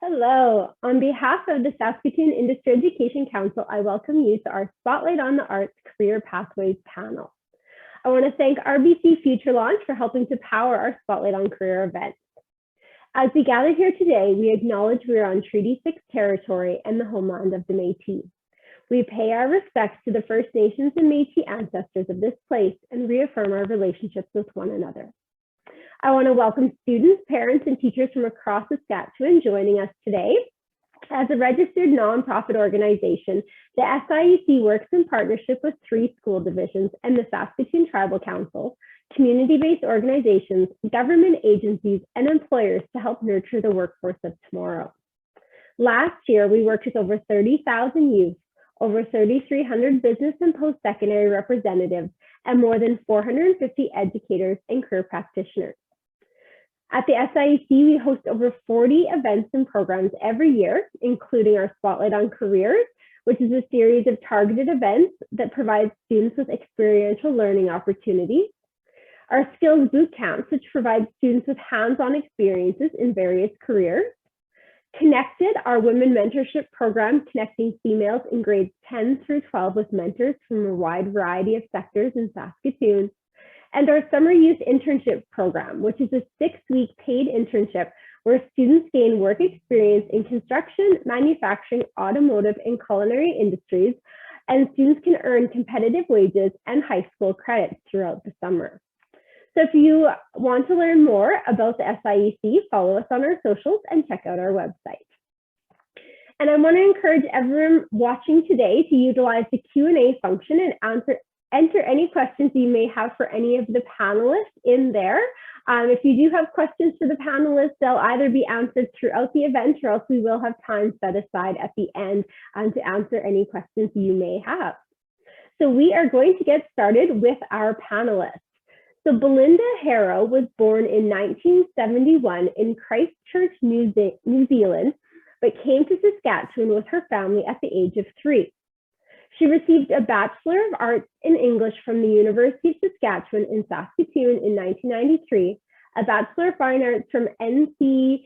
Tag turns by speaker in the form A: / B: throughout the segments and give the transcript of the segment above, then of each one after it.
A: Hello. On behalf of the Saskatoon Industry Education Council, I welcome you to our Spotlight on the Arts Career Pathways panel. I want to thank RBC Future Launch for helping to power our Spotlight on Career event. As we gather here today, we acknowledge we are on Treaty 6 territory and the homeland of the Métis. We pay our respects to the First Nations and Métis ancestors of this place and reaffirm our relationships with one another. I want to welcome students, parents, and teachers from across Saskatchewan joining us today. As a registered nonprofit organization, the SIEC works in partnership with 3 school divisions and the Saskatoon Tribal Council, community-based organizations, government agencies, and employers to help nurture the workforce of tomorrow. Last year, we worked with over 30,000 youth, over 3,300 business and post-secondary representatives, and more than 450 educators and career practitioners. At the SIEC, we host over 40 events and programs every year, including our Spotlight on Careers, which is a series of targeted events that provide students with experiential learning opportunities. Our Skills Boot Camps, which provide students with hands-on experiences in various careers. Connected, our Women Mentorship Program, connecting females in grades 10 through 12 with mentors from a wide variety of sectors in Saskatoon. And our Summer Youth Internship Program, which is a 6-week paid internship where students gain work experience in construction, manufacturing, automotive, and culinary industries, and students can earn competitive wages and high school credits throughout the summer. So if you want to learn more about the SIEC, follow us on our socials and check out our website. And I want to encourage everyone watching today to utilize the Q&A function and enter any questions you may have for any of the panelists in there. If you do have questions for the panelists, they'll either be answered throughout the event or else we will have time set aside at the end to answer any questions you may have. So we are going to get started with our panelists. So Belinda Harrow was born in 1971 in Christchurch, New Zealand, but came to Saskatchewan with her family at the age of 3. She received a Bachelor of Arts in English from the University of Saskatchewan in Saskatoon in 1993, a Bachelor of Fine Arts from NSCAD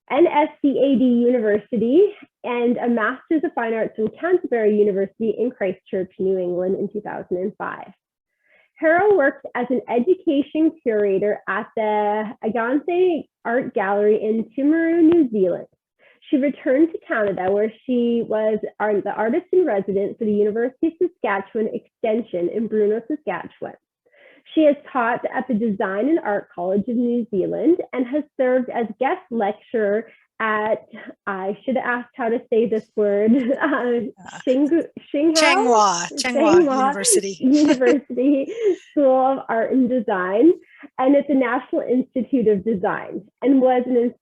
A: University, and a Master's of Fine Arts from Canterbury University in Christchurch, New England in 2005. Harrow worked as an education curator at the Andersen Art Gallery in Timaru, New Zealand. She returned to Canada, where she was the artist in residence for the University of Saskatchewan Extension in Bruno, Saskatchewan. She has taught at the Design and Art College of New Zealand and has served as guest lecturer at, I should have asked how to say this word,
B: Tsinghua
A: University School of Art and Design, and at the National Institute of Design, and was an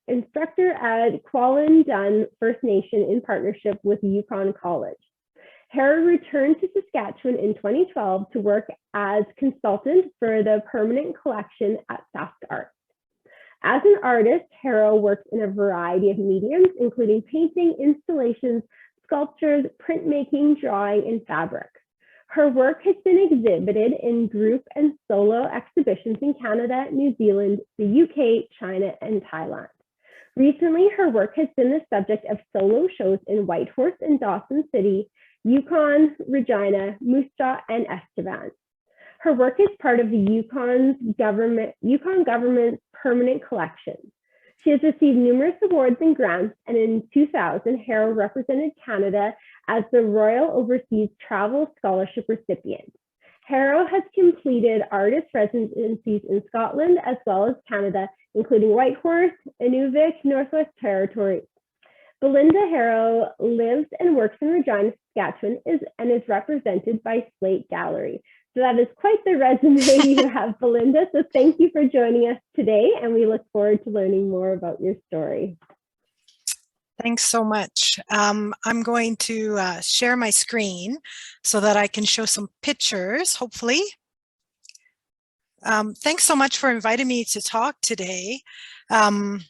A: instructor at Kwalin First Nation in partnership with Yukon College. Harrow returned to Saskatchewan in 2012 to work as consultant for the permanent collection at SaskArt. As an artist, Harrow works in a variety of mediums, including painting, installations, sculptures, printmaking, drawing, and fabric. Her work has been exhibited in group and solo exhibitions in Canada, New Zealand, the UK, China, and Thailand. Recently, her work has been the subject of solo shows in Whitehorse and Dawson City, Yukon, Regina, Moose Jaw, and Estevan. Her work is part of the Yukon government's permanent collection. She has received numerous awards and grants, and in 2000, Harrow represented Canada as the Royal Overseas Travel Scholarship recipient. Harrow has completed artist residencies in Scotland as well as Canada, including Whitehorse, Inuvik, Northwest Territories. Belinda Harrow lives and works in Regina, Saskatchewan, and is represented by Slate Gallery. So that is quite the resume you have, Belinda. So thank you for joining us today, and we look forward to learning more about your story.
B: Thanks so much. I'm going to share my screen so that I can show some pictures, hopefully. Thanks so much for inviting me to talk today. Can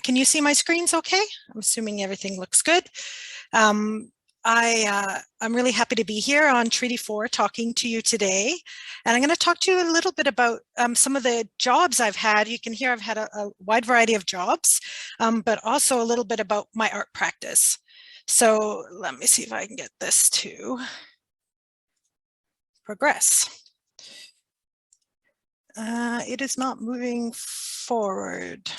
B: you see my screens okay? I'm assuming everything looks good. I'm really happy to be here on Treaty 4 talking to you today. And I'm going to talk to you a little bit about some of the jobs I've had. You can hear I've had a wide variety of jobs, but also a little bit about my art practice. So let me see if I can get this to progress. It is not moving forward.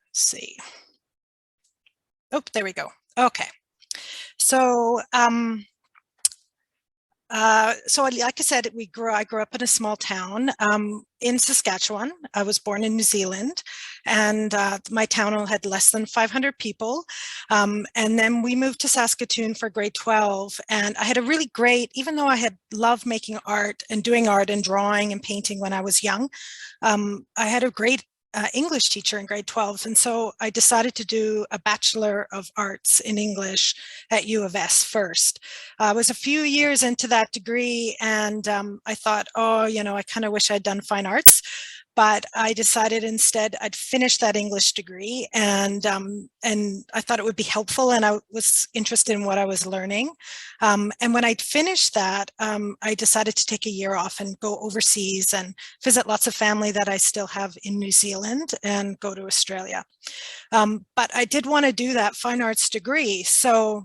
B: Let's see. Oh, there we go. Okay. So, like I said, I grew up in a small town in Saskatchewan. I was born in New Zealand, and my town had less than 500 people. And then we moved to Saskatoon for grade 12, and I had a really great, even though I had loved making art and doing art and drawing and painting when I was young, I had a great English teacher in grade 12. And so I decided to do a Bachelor of Arts in English at U of S first. I was a few years into that degree, and I thought, oh, I kind of wish I'd done fine arts. But I decided instead I'd finish that English degree, and I thought it would be helpful, and I was interested in what I was learning. And when I'd finished that, I decided to take a year off and go overseas and visit lots of family that I still have in New Zealand and go to Australia. But I did want to do that fine arts degree. So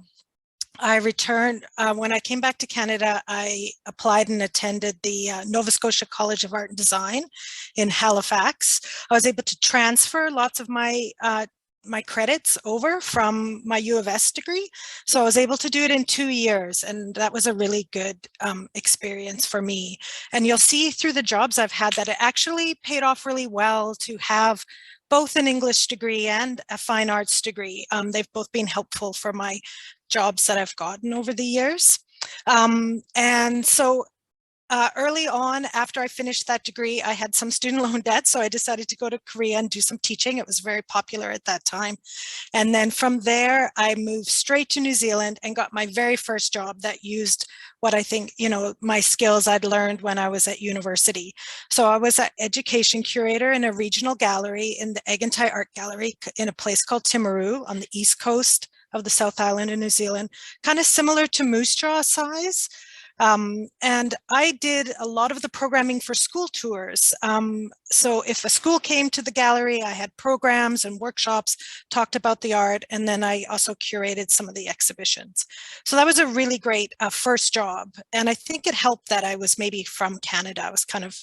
B: I returned, when I came back to Canada, I applied and attended the Nova Scotia College of Art and Design in Halifax. I was able to transfer lots of my credits over from my U of S degree. So I was able to do it in 2 years, and that was a really good experience for me. And you'll see through the jobs I've had that it actually paid off really well to have both an English degree and a fine arts degree. They've both been helpful for my jobs that I've gotten over the years. And so early on, after I finished that degree, I had some student loan debt, so I decided to go to Korea and do some teaching. It was very popular at that time. And then from there, I moved straight to New Zealand and got my very first job that used what I think, my skills I'd learned when I was at university. So I was an education curator in a regional gallery in the Eggentai Art Gallery in a place called Timaru on the east coast of the South Island in New Zealand, kind of similar to Moose Jaw size. And I did a lot of the programming for school tours. So if a school came to the gallery, I had programs and workshops, talked about the art, and then I also curated some of the exhibitions. So that was a really great first job. And I think it helped that I was maybe from Canada. I was kind of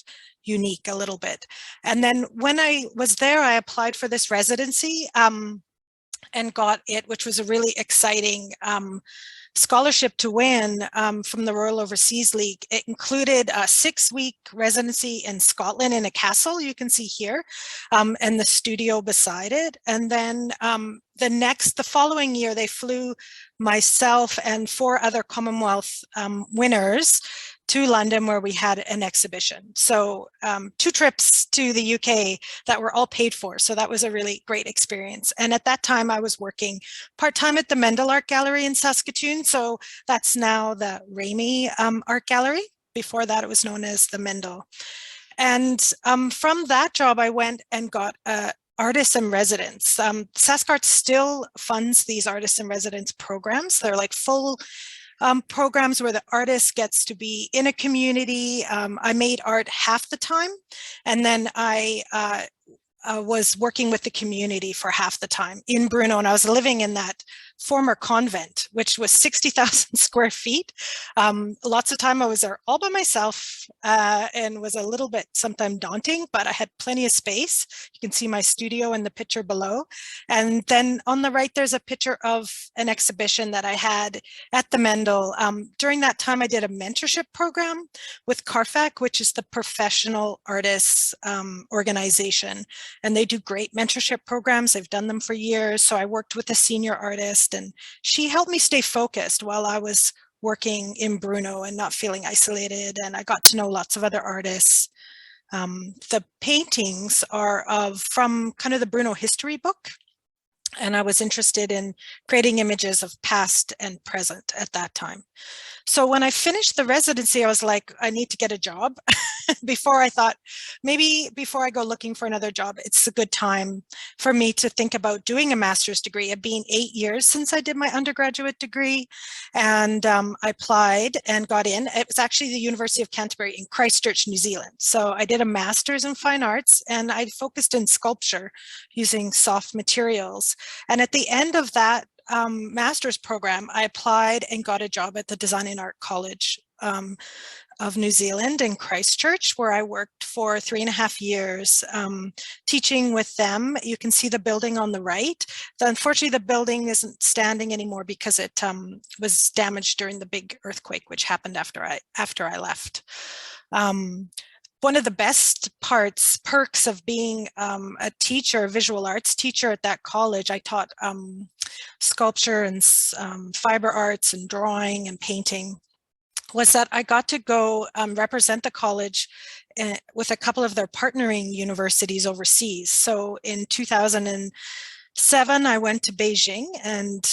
B: unique a little bit. And then when I was there, I applied for this residency and got it, which was a really exciting scholarship to win from the Royal Overseas League. It included a 6-week residency in Scotland in a castle you can see here, and the studio beside it. And then the following year, they flew myself and 4 other Commonwealth winners to London, where we had an exhibition. So 2 trips to the UK that were all paid for. So that was a really great experience. And at that time, I was working part-time at the Mendel Art Gallery in Saskatoon. So that's now the Ramey Art Gallery. Before that, it was known as the Mendel. And from that job, I went and got artists in residence. SaskArts still funds these artists in residence programs. They're like full programs where the artist gets to be in a community. I made art half the time, and then I was working with the community for half the time in Bruno, and I was living in that former convent, which was 60,000 square feet. Lots of time I was there all by myself, and was a little bit sometimes daunting, but I had plenty of space. You can see my studio in the picture below. And then on the right, there's a picture of an exhibition that I had at the Mendel. During that time, I did a mentorship program with CARFAC, which is the Professional Artists organization. And they do great mentorship programs. They've done them for years. So I worked with a senior artist, and she helped me stay focused while I was working in Bruno and not feeling isolated. And I got to know lots of other artists. The paintings are from kind of the Bruno history book. And I was interested in creating images of past and present at that time. So when I finished the residency, I was like, I need to get a job. Before I thought, maybe before I go looking for another job, it's a good time for me to think about doing a master's degree. It being 8 years since I did my undergraduate degree, and I applied and got in. It was actually the University of Canterbury in Christchurch, New Zealand. So I did a master's in fine arts, and I focused in sculpture using soft materials. And at the end of that master's program, I applied and got a job at the Design and Art College of New Zealand in Christchurch, where I worked for 3.5 years teaching with them. You can see the building on the right. Unfortunately, the building isn't standing anymore because it was damaged during the big earthquake, which happened after I left. One of the best perks of being a teacher, a visual arts teacher at that college, I taught sculpture and fiber arts and drawing and painting, was that I got to go represent the college with a couple of their partnering universities overseas. So in 2007, I went to Beijing and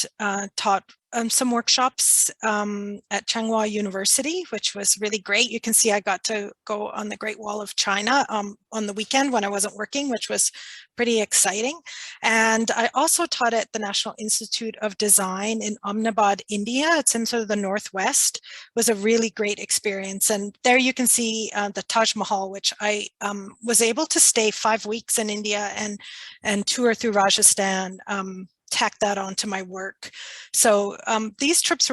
B: taught some workshops at Tsinghua University, which was really great. You can see I got to go on the Great Wall of China on the weekend when I wasn't working, which was pretty exciting. And I also taught at the National Institute of Design in Ahmedabad, India. It's in sort of the Northwest. It was a really great experience. And there you can see the Taj Mahal, which I was able to stay 5 weeks in India and tour through Rajasthan, tack that onto my work. So these trips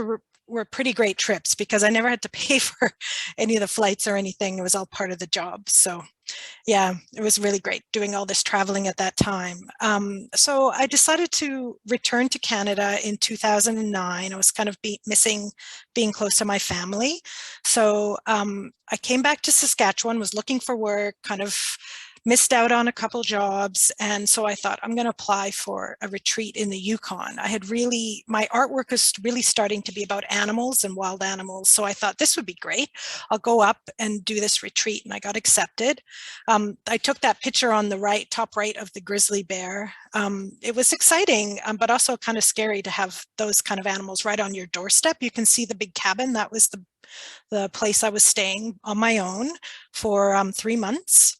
B: were pretty great trips because I never had to pay for any of the flights or anything. It was all part of the job. So yeah, it was really great doing all this traveling at that time. So I decided to return to Canada in 2009. I was kind of missing being close to my family. So I came back to Saskatchewan, was looking for work, kind of missed out on a couple jobs. And so I thought, I'm going to apply for a retreat in the Yukon. My artwork is really starting to be about animals and wild animals. So I thought this would be great. I'll go up and do this retreat. And I got accepted. I took that picture on the top right of the grizzly bear. It was exciting, but also kind of scary to have those kind of animals right on your doorstep. You can see the big cabin. That was the place I was staying on my own for 3 months.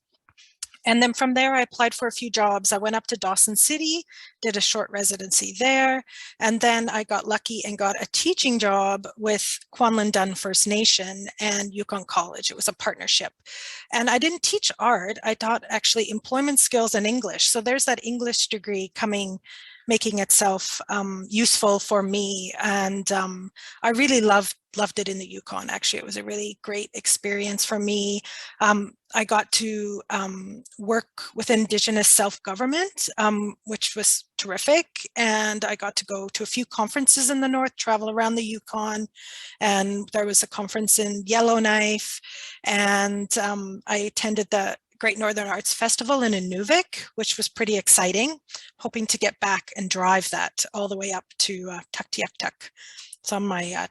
B: And then from there, I applied for a few jobs. I went up to Dawson City, did a short residency there. And then I got lucky and got a teaching job with Kwanlin Dun First Nation and Yukon College. It was a partnership. And I didn't teach art. I taught actually employment skills and English. So there's that English degree making itself useful for me. And I really loved it in the Yukon. Actually, it was a really great experience for me. I got to work with Indigenous self-government, which was terrific. And I got to go to a few conferences in the North, travel around the Yukon. And there was a conference in Yellowknife. And I attended the Great Northern Arts Festival in Inuvik, which was pretty exciting, hoping to get back and drive that all the way up to Tuktoyaktuk. It's on my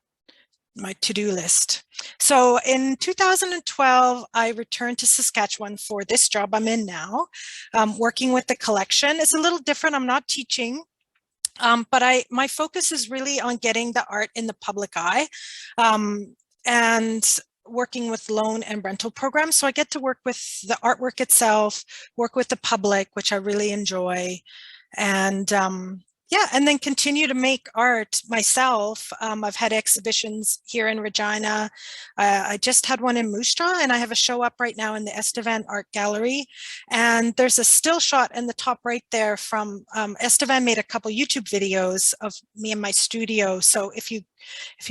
B: to-do list. So in 2012, I returned to Saskatchewan for this job I'm in now, working with the collection. It's a little different. I'm not teaching, but my focus is really on getting the art in the public eye. And working with loan and rental programs. So I get to work with the artwork itself, work with the public, which I really enjoy. And yeah, and then continue to make art myself. I've had exhibitions here in Regina. I just had one in Moose Jaw, and I have a show up right now in the Estevan Art Gallery. And there's a still shot in the top right there from Estevan made a couple YouTube videos of me in my studio. So if you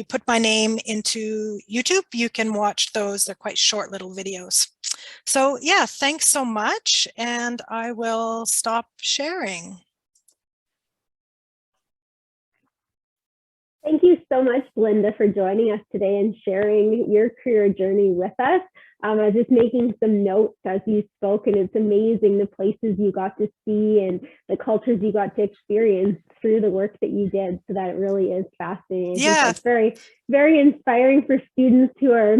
B: put my name into YouTube, you can watch those. They're quite short little videos. So yeah, thanks so much. And I will stop sharing.
A: Thank you so much, Belinda, for joining us today and sharing your career journey with us. I was just making some notes as you spoke, and it's amazing the places you got to see and the cultures you got to experience through the work that you did. So that it really is fascinating.
B: Yeah.
A: It's very, very inspiring for students who are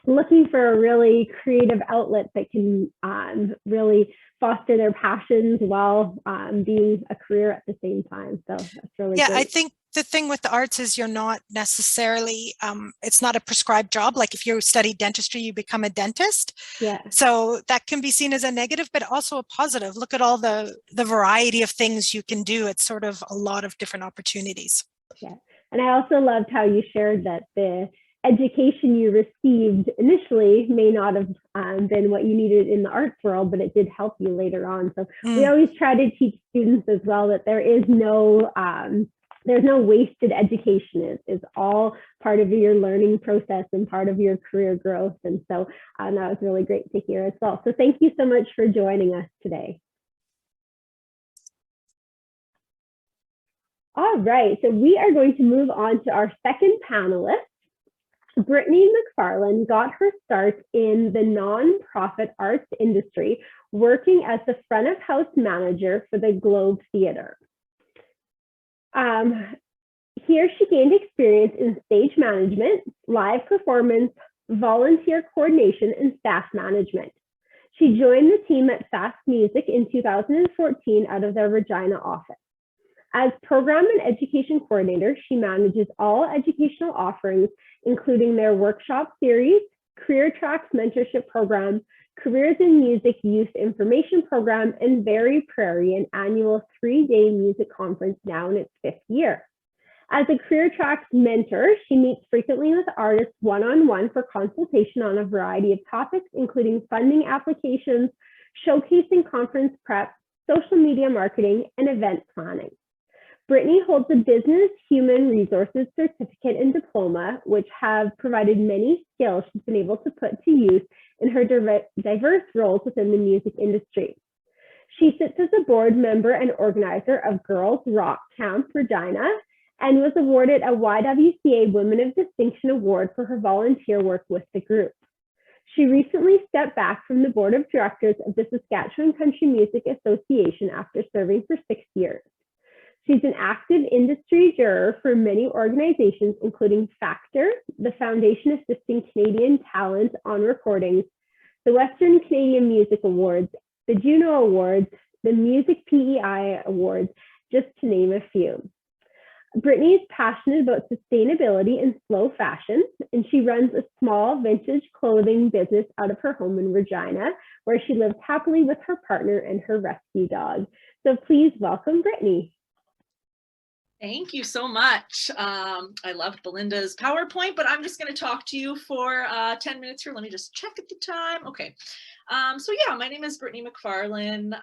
A: looking for a really creative outlet that can really foster their passions while being a career at the same time. So that's really
B: Yeah,
A: great.
B: I think the thing with the arts is you're not necessarily, it's not a prescribed job. Like if you study dentistry, you become a dentist.
A: Yeah.
B: So that can be seen as a negative, but also a positive. Look at all the variety of things you can do. It's sort of a lot of different opportunities.
A: Yeah. And I also loved how you shared that the education you received initially may not have been what you needed in the arts world, but it did help you later on. So we always try to teach students as well that there's no wasted education. It's all part of your learning process and part of your career growth. And so that was really great to hear as well. So thank you so much for joining us today. All right, so we are going to move on to our second panelist. Brittany Mcfarlane got her start in the nonprofit arts industry, working as the front of house manager for the Globe Theatre. Here she gained experience in stage management, live performance, volunteer coordination, and staff management. She joined the team at SaskMusic in 2014 out of their Regina office. As program and education coordinator, she manages all educational offerings, including their workshop series, career tracks mentorship program, careers in music youth information program, and Very Prairie, an annual 3-day music conference now in its 5th year. As a career tracks mentor, she meets frequently with artists one-on-one for consultation on a variety of topics, including funding applications, showcasing conference prep, social media marketing, and event planning. Brittney holds a Business Human Resources Certificate and Diploma, which have provided many skills she's been able to put to use in her diverse roles within the music industry. She sits as a board member and organizer of Girls Rock Camp Regina and was awarded a YWCA Women of Distinction Award for her volunteer work with the group. She recently stepped back from the board of directors of the Saskatchewan Country Music Association after serving for 6 years. She's an active industry juror for many organizations, including Factor, the Foundation Assisting Canadian Talent on Recordings, the Western Canadian Music Awards, the Juno Awards, the Music PEI Awards, just to name a few. Brittany is passionate about sustainability and slow fashion, and she runs a small vintage clothing business out of her home in Regina, where she lives happily with her partner and her rescue dog. So please welcome Brittany.
C: Thank you so much. I loved Belinda's PowerPoint, but I'm just going to talk to you for 10 minutes here. Let me just check at the time. Okay. So yeah, my name is Brittany Mcfarlane.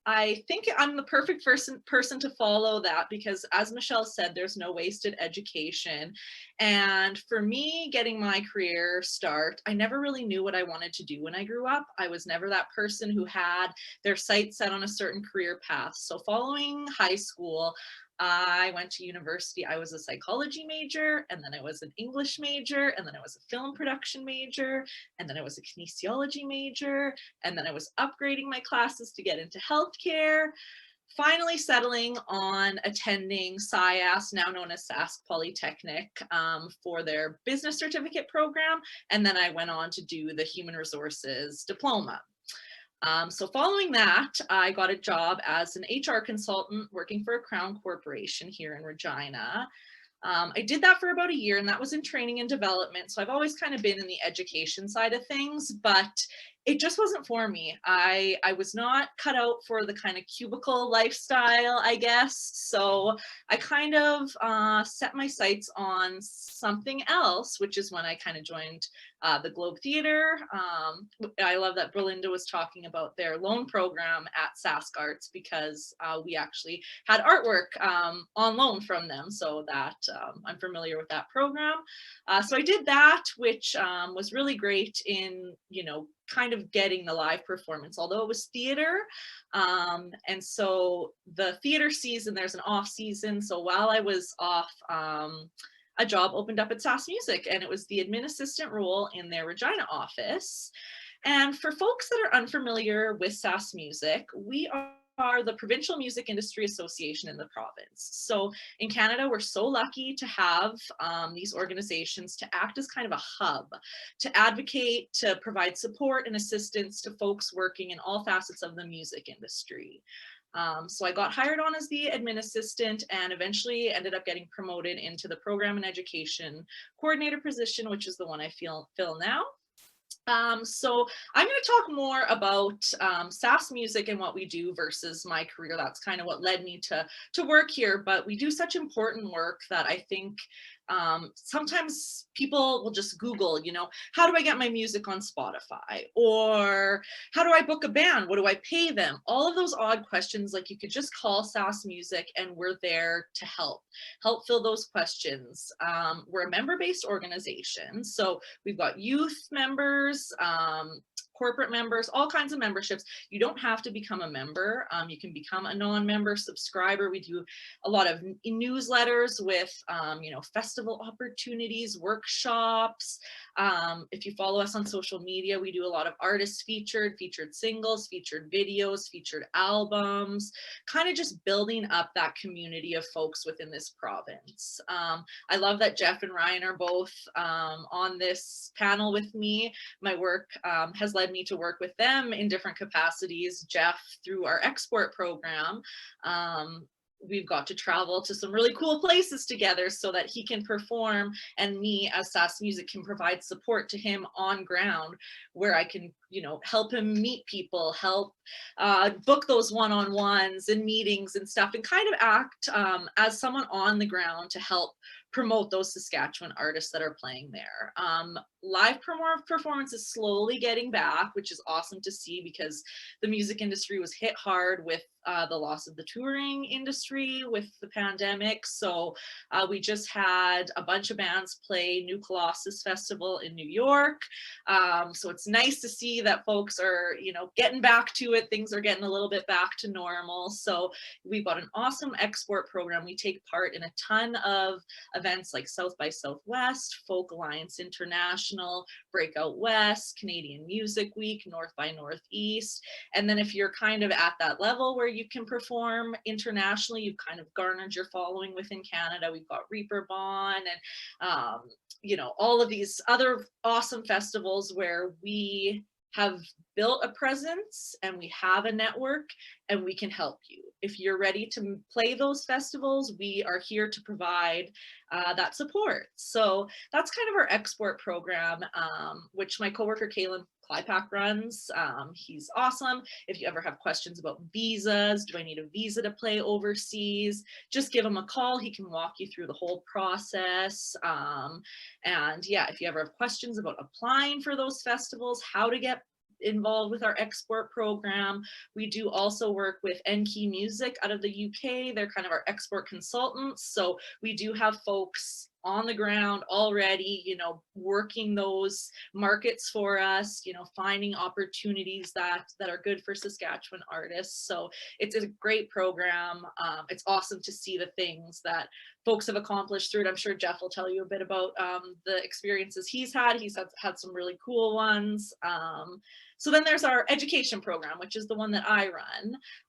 C: I think I'm the perfect person to follow that because, as Michelle said, there's no wasted education. And for me, getting my career start, I never really knew what I wanted to do when I grew up. I was never that person who had their sights set on a certain career path. So following high school, I went to university. I was a psychology major, and then I was an English major, and then I was a film production major, and then I was a kinesiology major, and then I was upgrading my classes to get into healthcare, finally settling on attending SciAS, now known as Sask Polytechnic, for their business certificate program, and then I went on to do the human resources diploma. So following that, I got a job as an HR consultant working for a Crown corporation here in Regina. I did that for about a year, and that was in training and development. So I've always kind of been in the education side of things, but it just wasn't for me. I was not cut out for the kind of cubicle lifestyle, I guess. So I kind of set my sights on something else, which is when I kind of joined the Globe Theatre. I love that Belinda was talking about their loan program at Sask Arts because we actually had artwork on loan from them, so that I'm familiar with that program. So I did that, which was really great in, kind of getting the live performance, although it was theater. And so the theater season, there's an off season. So while I was off, a job opened up at SaskMusic, and it was the admin assistant role in their Regina office. And for folks that are unfamiliar with SaskMusic, we are the Provincial Music Industry Association in the province. So in Canada, we're so lucky to have these organizations to act as kind of a hub, to advocate, to provide support and assistance to folks working in all facets of the music industry. So I got hired on as the admin assistant and eventually ended up getting promoted into the program and education coordinator position, which is the one I fill now. So I'm going to talk more about SaskMusic and what we do versus my career. That's kind of what led me to work here, but we do such important work that I think sometimes people will just Google, you know, how do I get my music on Spotify? Or how do I book a band? What do I pay them? All of those odd questions, like you could just call SaskMusic and we're there to help fill those questions. We're a member-based organization. So we've got youth members, corporate members, all kinds of memberships. You don't have to become a member. You can become a non-member subscriber. We do a lot of newsletters with, you know, festival opportunities, workshops. If you follow us on social media, we do a lot of artists featured singles, featured videos, featured albums, kind of just building up that community of folks within this province. I love that Geoff and Ryan are both on this panel with me. My work has led me to work with them in different capacities. Geoff, through our export program, we've got to travel to some really cool places together so that he can perform and me as SaskMusic can provide support to him on ground where I can, you know, help him meet people, help book those one-on-ones and meetings and stuff, and kind of act as someone on the ground to help promote those Saskatchewan artists that are playing there. Live performance is slowly getting back, which is awesome to see because the music industry was hit hard with the loss of the touring industry with the pandemic. So we just had a bunch of bands play New Colossus Festival in New York. So it's nice to see that folks are, you know, getting back to it. Things are getting a little bit back to normal. So we've got an awesome export program. We take part in a ton of events like South by Southwest, Folk Alliance International, Breakout West, Canadian Music Week, North by Northeast. And then if you're kind of at that level where you can perform internationally, you've kind of garnered your following within Canada. We've got Reeperbahn and you know, all of these other awesome festivals where we have built a presence and we have a network and we can help you. If you're ready to play those festivals, we are here to provide that support. So that's kind of our export program, which my coworker Kaylin Klypak runs. He's awesome. If you ever have questions about visas, do I need a visa to play overseas? Just give him a call. He can walk you through the whole process. And yeah, if you ever have questions about applying for those festivals, how to get involved with our export program. We do also work with NK Music out of the UK. They're kind of our export consultants. So we do have folks on the ground already, you know, working those markets for us, you know, finding opportunities that are good for Saskatchewan artists. So it's a great program. It's awesome to see the things that folks have accomplished through it. I'm sure Geoff will tell you a bit about the experiences he's had. He's had some really cool ones. So then there's our education program, which is the one that I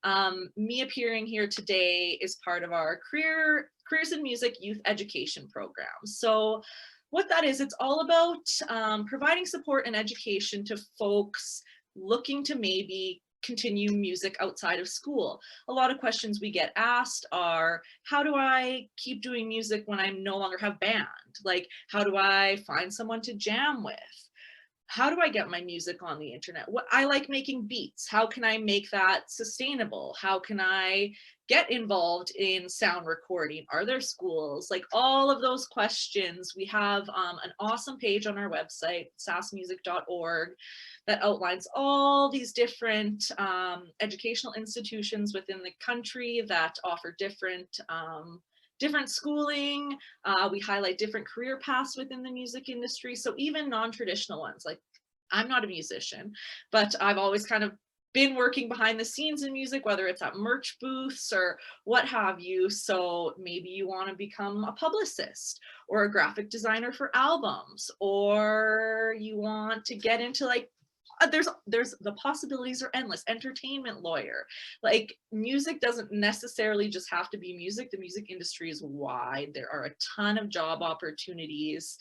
C: run. Me appearing here today is part of our Careers in Music Youth Education Program. So what that is, it's all about providing support and education to folks looking to maybe continue music outside of school. A lot of questions we get asked are, how do I keep doing music when I no longer have band? Like, how do I find someone to jam with? How do I get my music on the internet? I like making beats. How can I make that sustainable? How can I get involved in sound recording? Are there schools? Like all of those questions. We have an awesome page on our website, saskmusic.org, that outlines all these different educational institutions within the country that offer different schooling. We highlight different career paths within the music industry. So even non-traditional ones, like I'm not a musician, but I've always kind of been working behind the scenes in music, whether it's at merch booths or what have you. So maybe you want to become a publicist or a graphic designer for albums, or you want to get into like there's the possibilities are endless. Entertainment lawyer, like music doesn't necessarily just have to be music. The music industry is wide. There are a ton of job opportunities.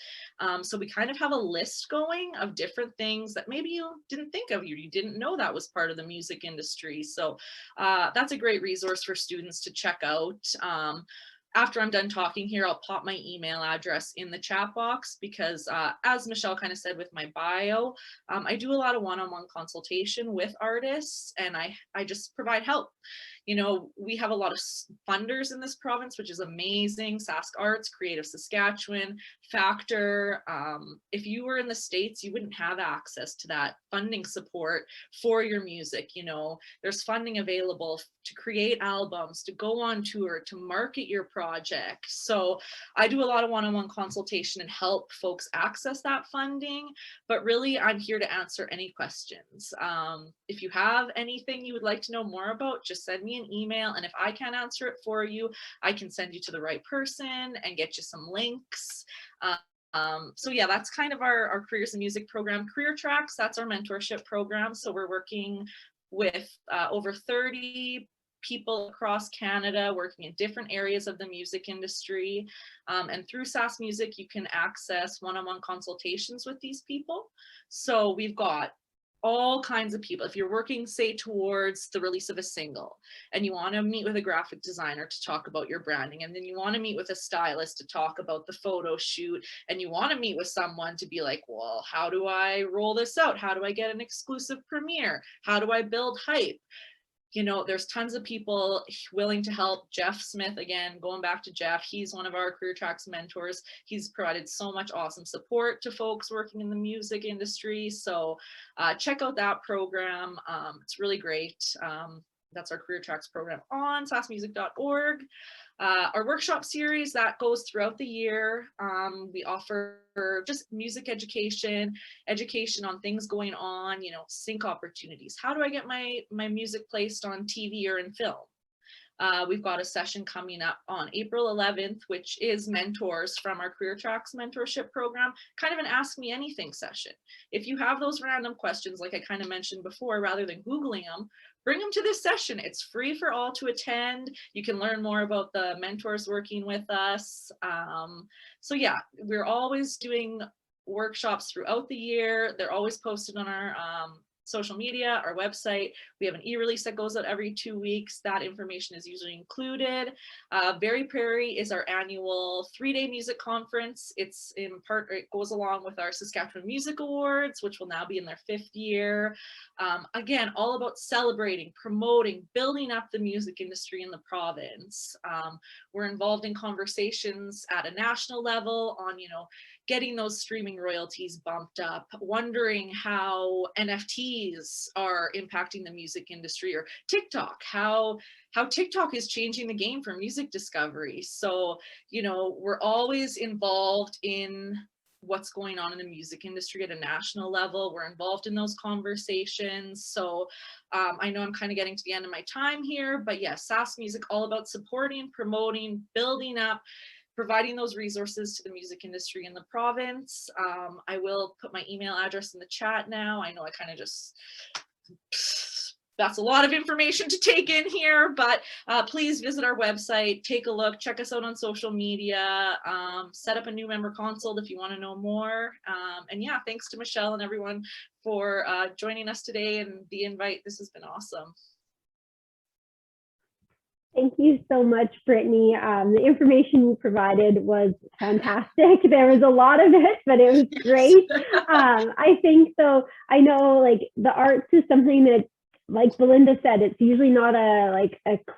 C: So we kind of have a list going of different things that maybe you didn't think of, you didn't know that was part of the music industry. So that's a great resource for students to check out. After I'm done talking here, I'll pop my email address in the chat box because as Michelle kind of said with my bio, I do a lot of one-on-one consultation with artists, and I just provide help. You know, we have a lot of funders in this province, which is amazing. Sask Arts, Creative Saskatchewan, Factor. If you were in the States, you wouldn't have access to that funding support for your music. You know, there's funding available to create albums, to go on tour, to market your project. So I do a lot of one-on-one consultation and help folks access that funding, but really I'm here to answer any questions. If you have anything you would like to know more about, just send me an email, and if I can't answer it for you, I can send you to the right person and get you some links. So yeah, that's kind of our Careers in Music program. Career Tracks, that's our mentorship program. So we're working with over 30 people across Canada working in different areas of the music industry. And through SaskMusic, you can access one-on-one consultations with these people. So we've got all kinds of people. If you're working, say, towards the release of a single and you want to meet with a graphic designer to talk about your branding, and then you want to meet with a stylist to talk about the photo shoot, and you want to meet with someone to be like, well, how do I roll this out? How do I get an exclusive premiere? How do I build hype? You know, there's tons of people willing to help. Geoff Smith, again, going back to Geoff, he's one of our Career Tracks mentors. He's provided so much awesome support to folks working in the music industry. So check out that program. It's really great. That's our Career Tracks program on saskmusic.org. Our workshop series that goes throughout the year. We offer just music education on things going on, you know, sync opportunities. How do I get my music placed on TV or in film? We've got a session coming up on April 11th, which is mentors from our Career Tracks mentorship program, kind of an Ask Me Anything session. If you have those random questions, like I kind of mentioned before, rather than Googling them, bring them to this session. It's free for all to attend. You can learn more about the mentors working with us. So yeah, we're always doing workshops throughout the year. They're always posted on our social media, our website. We have an e-release that goes out every 2 weeks. That information is usually included. Berry Prairie is our annual 3-day music conference. It's in part, it goes along with our Saskatchewan Music Awards, which will now be in their 5th year. Again, all about celebrating, promoting, building up the music industry in the province. We're involved in conversations at a national level on, you know, getting those streaming royalties bumped up, wondering how NFTs are impacting the music industry, or TikTok, how TikTok is changing the game for music discovery. So, you know, we're always involved in what's going on in the music industry at a national level. We're involved in those conversations. So I know I'm kind of getting to the end of my time here, but yes, SaskMusic, all about supporting, promoting, building up, providing those resources to the music industry in the province. I will put my email address in the chat now. I know I kind of just, that's a lot of information to take in here, but please visit our website, take a look, check us out on social media, set up a new member consult if you want to know more. And yeah, thanks to Michelle and everyone for joining us today and the invite. This has been awesome.
A: Thank you so much, Brittany. The information you provided was fantastic. There was a lot of it, but it was great. I think so. I know, like, the arts is something that, like Belinda said, it's usually not a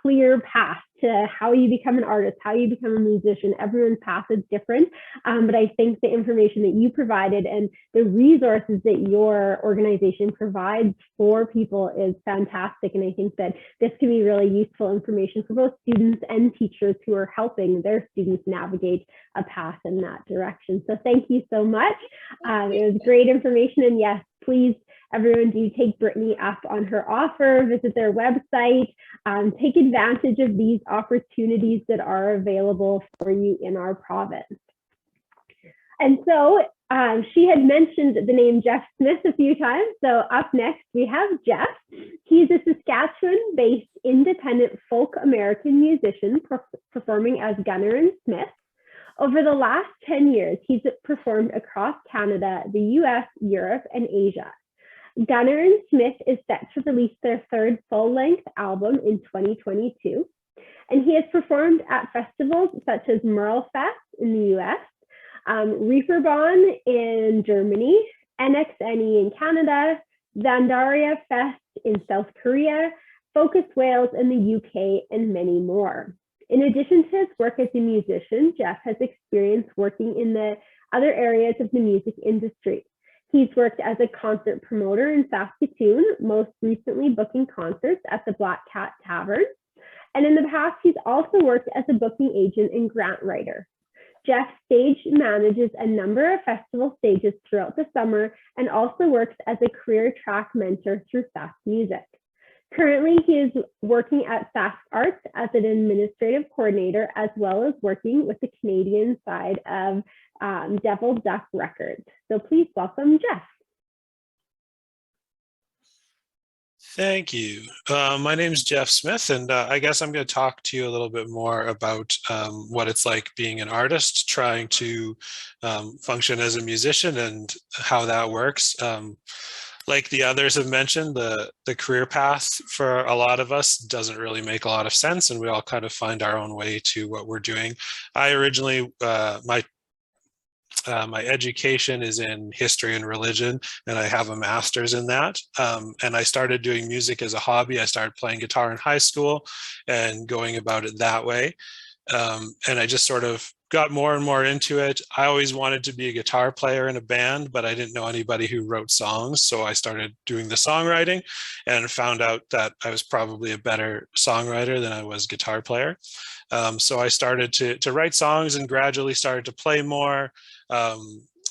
A: clear path to how you become an artist, how you become a musician. Everyone's path is different. But I think the information that you provided and the resources that your organization provides for people is fantastic. And I think that this can be really useful information for both students and teachers who are helping their students navigate a path in that direction. So thank you so much. It was great information. And yes, please, everyone, do take Brittany up on her offer, visit their website, take advantage of these opportunities that are available for you in our province. And so She had mentioned the name Geoff Smith a few times. So up next, we have Geoff. He's a Saskatchewan-based independent folk American musician performing as Gunnar and Smith. Over the last 10 years, he's performed across Canada, the US, Europe, and Asia. Gunnar and Smith is set to release their third full-length album in 2022. And he has performed at festivals such as Merlefest in the US, Reeperbahn in Germany, NXNE in Canada, Zandaria Fest in South Korea, Focus Wales in the UK, and many more. In addition to his work as a musician, Geoff has experience working in the other areas of the music industry. He's worked as a concert promoter in Saskatoon, most recently booking concerts at the Black Cat Tavern. And in the past, he's also worked as a booking agent and grant writer. Geoff stage manages a number of festival stages throughout the summer and also works as a career track mentor through SaskMusic. Currently, he is working at Sask Arts as an administrative coordinator, as well as working with the Canadian side of Devil Duck Records. So please welcome Geoff.
D: Thank you. My name is Geoff Smith, and I guess I'm going to talk to you a little bit more about what it's like being an artist, trying to function as a musician and how that works. Like the others have mentioned, the career path for a lot of us doesn't really make a lot of sense, and we all kind of find our own way to what we're doing. I originally, my education is in history and religion, and I have a master's in that. And I started doing music as a hobby. I started playing guitar in high school and going about it that way. And I just sort of got more and more into it. I always wanted to be a guitar player in a band, but I didn't know anybody who wrote songs. So I started doing the songwriting and found out that I was probably a better songwriter than I was guitar player. So I started to write songs and gradually started to play more,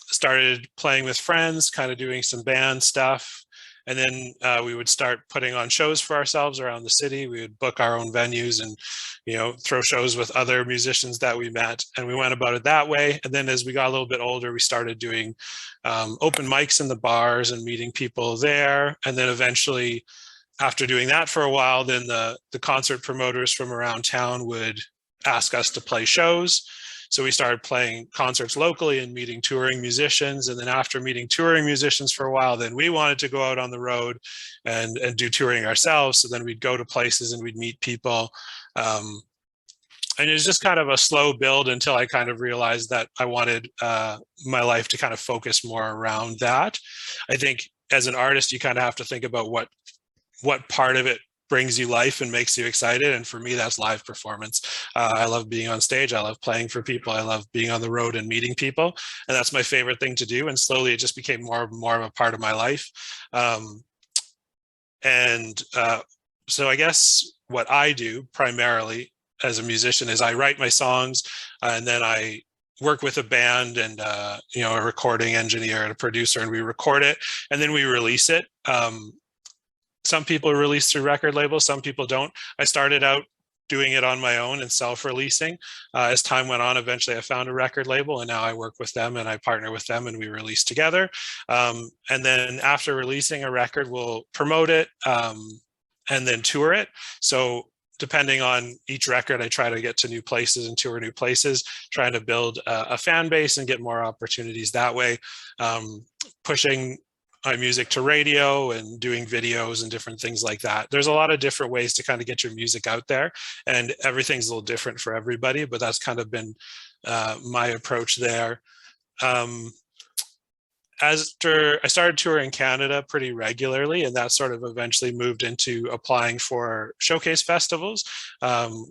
D: started playing with friends, kind of doing some band stuff. And then we would start putting on shows for ourselves around the city. We would book our own venues and, throw shows with other musicians that we met. And we went about it that way. And then as we got a little bit older, we started doing open mics in the bars and meeting people there. And then eventually, after doing that for a while, then the concert promoters from around town would ask us to play shows. So we started playing concerts locally and meeting touring musicians. And then after meeting touring musicians for a while, then we wanted to go out on the road and do touring ourselves. So then we'd go to places and we'd meet people. And it was just kind of a slow build until I kind of realized that I wanted my life to kind of focus more around that. I think as an artist, you kind of have to think about what part of it brings you life and makes you excited. And for me, that's live performance. I love being on stage. I love playing for people. I love being on the road and meeting people. And that's my favorite thing to do. And slowly it just became more of a part of my life. So I guess what I do primarily as a musician is I write my songs and then I work with a band and a recording engineer and a producer, and we record it and then we release it. Some people release through record labels, some people don't. I started out doing it on my own and self-releasing. As time went on, eventually I found a record label, and now I work with them and I partner with them and we release together. And then after releasing a record, we'll promote it and then tour it. So depending on each record, I try to get to new places and tour new places, trying to build a fan base and get more opportunities that way, pushing my music to radio and doing videos and different things like that. There's a lot of different ways to kind of get your music out there, and everything's a little different for everybody, but that's kind of been my approach there. After I started touring Canada pretty regularly, and that sort of eventually moved into applying for showcase festivals,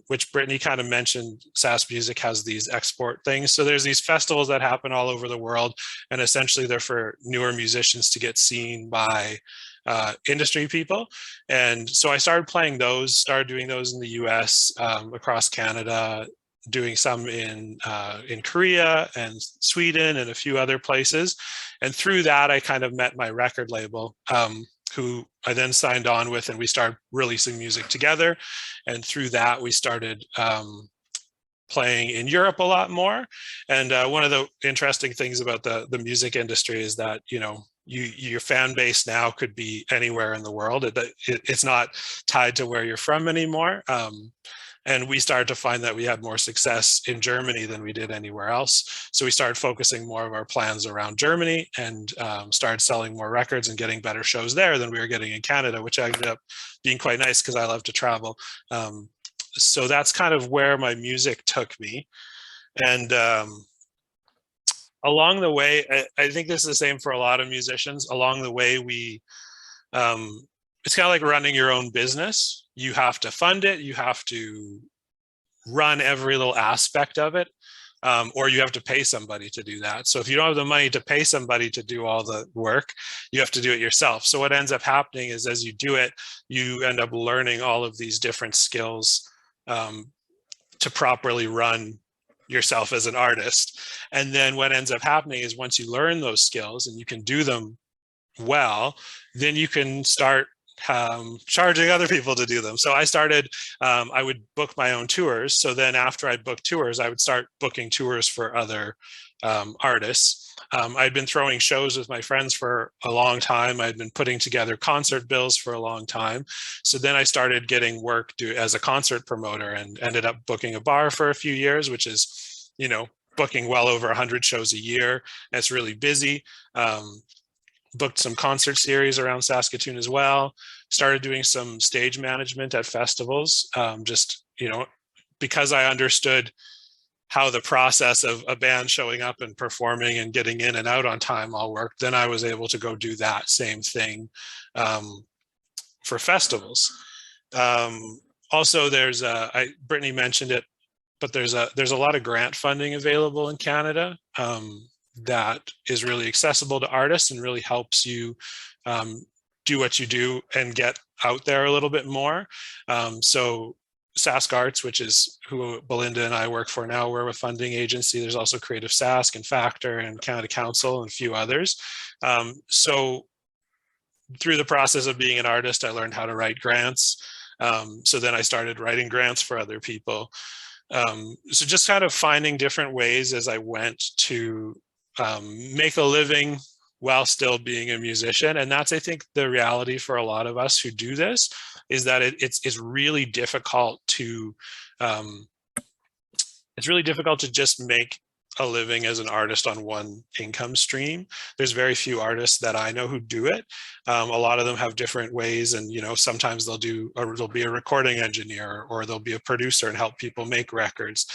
D: which Brittany kind of mentioned. SaskMusic has these export things. So there's these festivals that happen all over the world, and essentially they're for newer musicians to get seen by industry people. And so I started playing those, started doing those in the US, across Canada, doing some in Korea and Sweden and a few other places. And through that, I kind of met my record label, who I then signed on with, and we started releasing music together. And through that, we started playing in Europe a lot more. And one of the interesting things about the music industry is that, you know, your fan base now could be anywhere in the world. It's not tied to where you're from anymore. And we started to find that we had more success in Germany than we did anywhere else. So we started focusing more of our plans around Germany and started selling more records and getting better shows there than we were getting in Canada, which ended up being quite nice because I love to travel. So that's kind of where my music took me. And along the way, I think this is the same for a lot of musicians. Along the way, it's kind of like running your own business. You have to fund it. You have to run every little aspect of it, or you have to pay somebody to do that. So if you don't have the money to pay somebody to do all the work, you have to do it yourself. So what ends up happening is as you do it, you end up learning all of these different skills to properly run yourself as an artist. And then what ends up happening is once you learn those skills and you can do them well, then you can start charging other people to do them. So I started, I would book my own tours. So then after I booked tours, I would start booking tours for other artists. I'd been throwing shows with my friends for a long time. I'd been putting together concert bills for a long time. So then I started getting work as a concert promoter and ended up booking a bar for a few years, which is, you know, booking well over 100 shows a year. And it's really busy. Booked some concert series around Saskatoon as well. Started doing some stage management at festivals, just, you know, because I understood how the process of a band showing up and performing and getting in and out on time all worked. Then I was able to go do that same thing for festivals. Also, there's Brittany mentioned it, but there's a lot of grant funding available in Canada that is really accessible to artists and really helps you do what you do and get out there a little bit more. So Sask Arts, which is who Belinda and I work for now, we're a funding agency. There's also Creative Sask and Factor and Canada Council and a few others. So through the process of being an artist, I learned how to write grants. So then I started writing grants for other people. So just kind of finding different ways as I went to make a living while still being a musician. And that's, I think, the reality for a lot of us who do this, is that it's really difficult to just make a living as an artist on one income stream. There's very few artists that I know who do it. A lot of them have different ways, and you know, sometimes they'll be a recording engineer, or they'll be a producer and help people make records.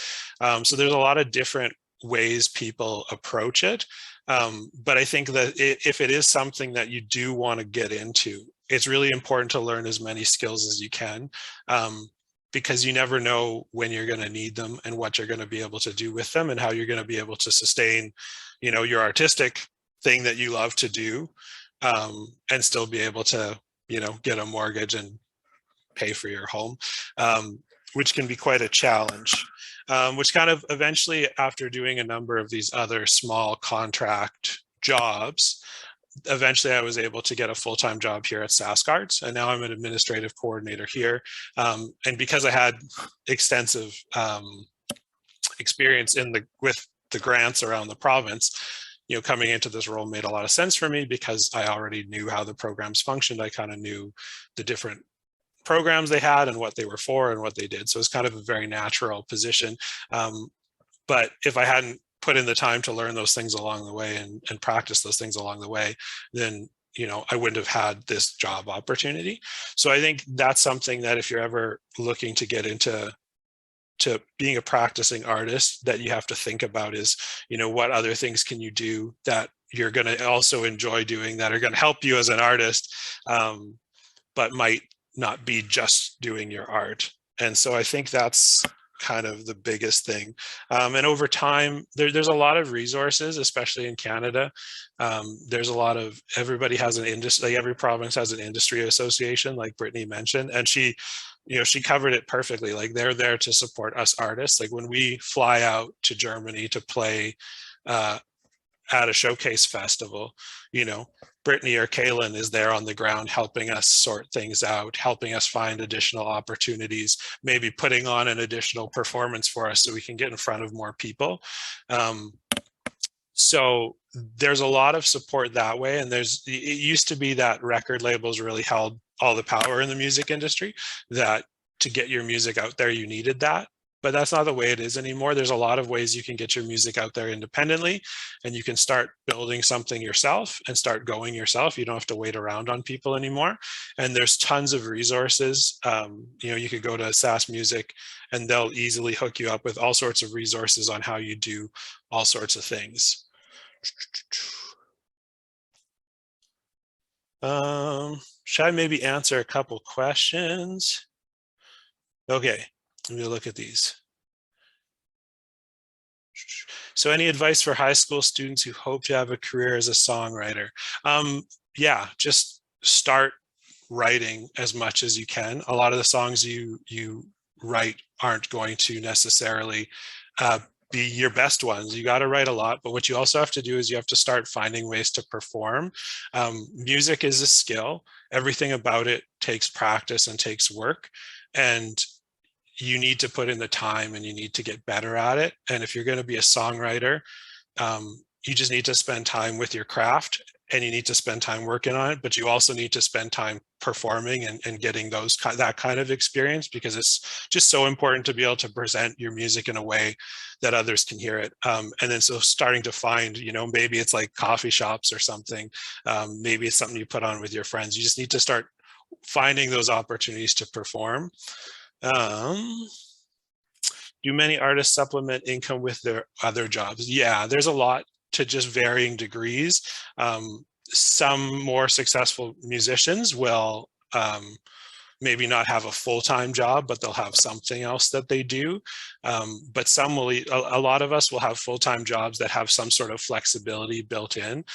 D: So there's a lot of different ways people approach it. But I think that if it is something that you do want to get into, it's really important to learn as many skills as you can, because you never know when you're going to need them and what you're going to be able to do with them and how you're going to be able to sustain, you know, your artistic thing that you love to do, and still be able to, you know, get a mortgage and pay for your home, which can be quite a challenge. Which kind of eventually, after doing a number of these other small contract jobs, eventually I was able to get a full-time job here at Sask Arts, and now I'm an administrative coordinator here. And because I had extensive experience with the grants around the province, you know, coming into this role made a lot of sense for me because I already knew how the programs functioned. I kind of knew the different programs they had and what they were for and what they did. So it's kind of a very natural position. But if I hadn't put in the time to learn those things along the way and practice those things along the way, then, you know, I wouldn't have had this job opportunity. So I think that's something that if you're ever looking to get into being a practicing artist, that you have to think about is, you know, what other things can you do that you're going to also enjoy doing that are going to help you as an artist, but might not be just doing your art. And so I think that's kind of the biggest thing. And over time, there's a lot of resources, especially in Canada. There's a lot of, everybody has an industry, like every province has an industry association, like Brittany mentioned, and she covered it perfectly. Like they're there to support us artists. Like when we fly out to Germany to play at a showcase festival, you know, Brittney or Kaylin is there on the ground helping us sort things out, helping us find additional opportunities, maybe putting on an additional performance for us so we can get in front of more people. So there's a lot of support that way. And it used to be that record labels really held all the power in the music industry, that to get your music out there, you needed that. But that's not the way it is anymore. There's a lot of ways you can get your music out there independently, and you can start building something yourself and start going yourself. You don't have to wait around on people anymore. And there's tons of resources. You know, you could go to SaskMusic and they'll easily hook you up with all sorts of resources on how you do all sorts of things. Should I maybe answer a couple questions? Okay, let me look at these. So any advice for high school students who hope to have a career as a songwriter? Yeah, just start writing as much as you can. A lot of the songs you write aren't going to necessarily be your best ones. You got to write a lot, but what you also have to do is you have to start finding ways to perform. Music is a skill. Everything about it takes practice and takes work, and you need to put in the time and you need to get better at it. And if you're going to be a songwriter, you just need to spend time with your craft, and you need to spend time working on it, but you also need to spend time performing and getting that kind of experience, because it's just so important to be able to present your music in a way that others can hear it. And then so starting to find, you know, maybe it's like coffee shops or something. Maybe it's something you put on with your friends. You just need to start finding those opportunities to perform. Do many artists supplement income with their other jobs? Yeah, there's a lot, to just varying degrees. Some more successful musicians will maybe not have a full-time job, but they'll have something else that they do. But some will, a lot of us will have full-time jobs that have some sort of flexibility built in.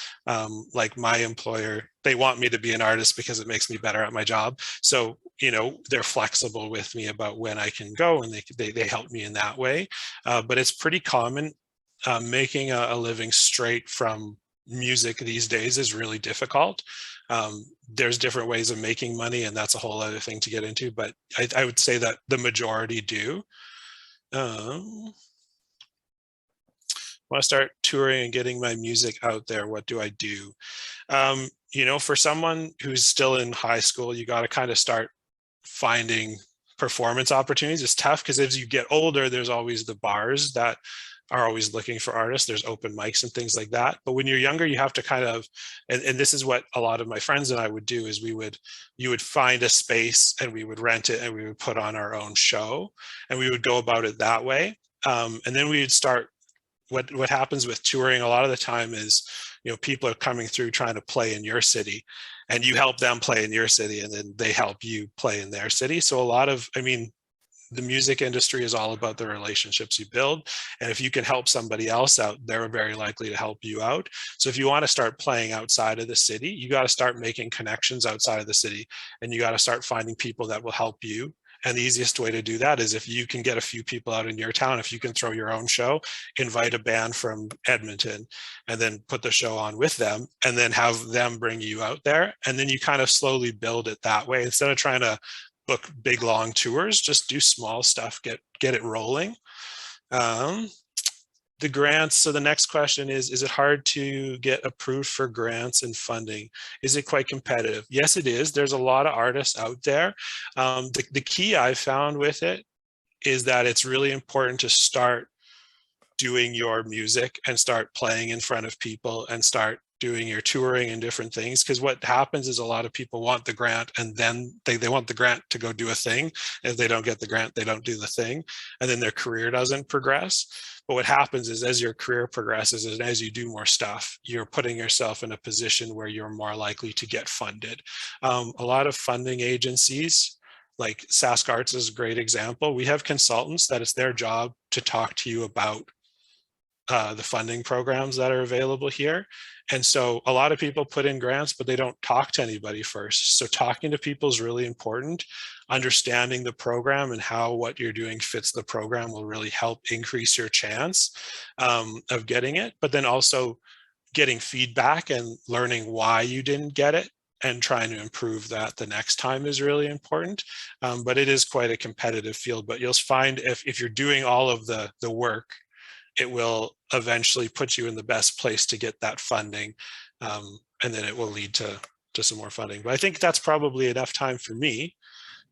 D: Like my employer, they want me to be an artist because it makes me better at my job. So, you know, they're flexible with me about when I can go, and they help me in that way. But it's pretty common. Making a living straight from music these days is really difficult. There's different ways of making money, and that's a whole other thing to get into, but I would say that the majority do. Want to start touring and getting my music out there, what do I do? You know, for someone who's still in high school, you got to kind of start finding performance opportunities. It's tough because as you get older, there's always the bars that are always looking for artists. There's open mics and things like that. But when you're younger, you have to kind of, and this is what a lot of my friends and I would do, is you would find a space and we would rent it and we would put on our own show, and we would go about it that way. And then we would start, what happens with touring a lot of the time is, you know, people are coming through trying to play in your city, and you help them play in your city, and then they help you play in their city. So a lot of, I mean, the music industry is all about the relationships you build. And if you can help somebody else out, they're very likely to help you out. So if you want to start playing outside of the city, you got to start making connections outside of the city, and you got to start finding people that will help you. And the easiest way to do that is if you can get a few people out in your town, if you can throw your own show, invite a band from Edmonton, and then put the show on with them, and then have them bring you out there. And then you kind of slowly build it that way. Instead of trying to book big long tours, just do small stuff, get it rolling. The grants. So the next question is it hard to get approved for grants and funding? Is it quite competitive? Yes, it is. There's a lot of artists out there. The key I've found with it is that it's really important to start doing your music and start playing in front of people and start doing your touring and different things. Because what happens is a lot of people want the grant, and then they want the grant to go do a thing. If they don't get the grant, they don't do the thing, and then their career doesn't progress. But what happens is, as your career progresses and as you do more stuff, you're putting yourself in a position where you're more likely to get funded. A lot of funding agencies, like Sask Arts is a great example. We have consultants that it's their job to talk to you about the funding programs that are available here. And so a lot of people put in grants, but they don't talk to anybody first. So talking to people is really important. Understanding the program and how what you're doing fits the program will really help increase your chance of getting it. But then also getting feedback and learning why you didn't get it and trying to improve that the next time is really important. But it is quite a competitive field, but you'll find if you're doing all of the work, it will eventually put you in the best place to get that funding. And then it will lead to some more funding. But I think that's probably enough time for me.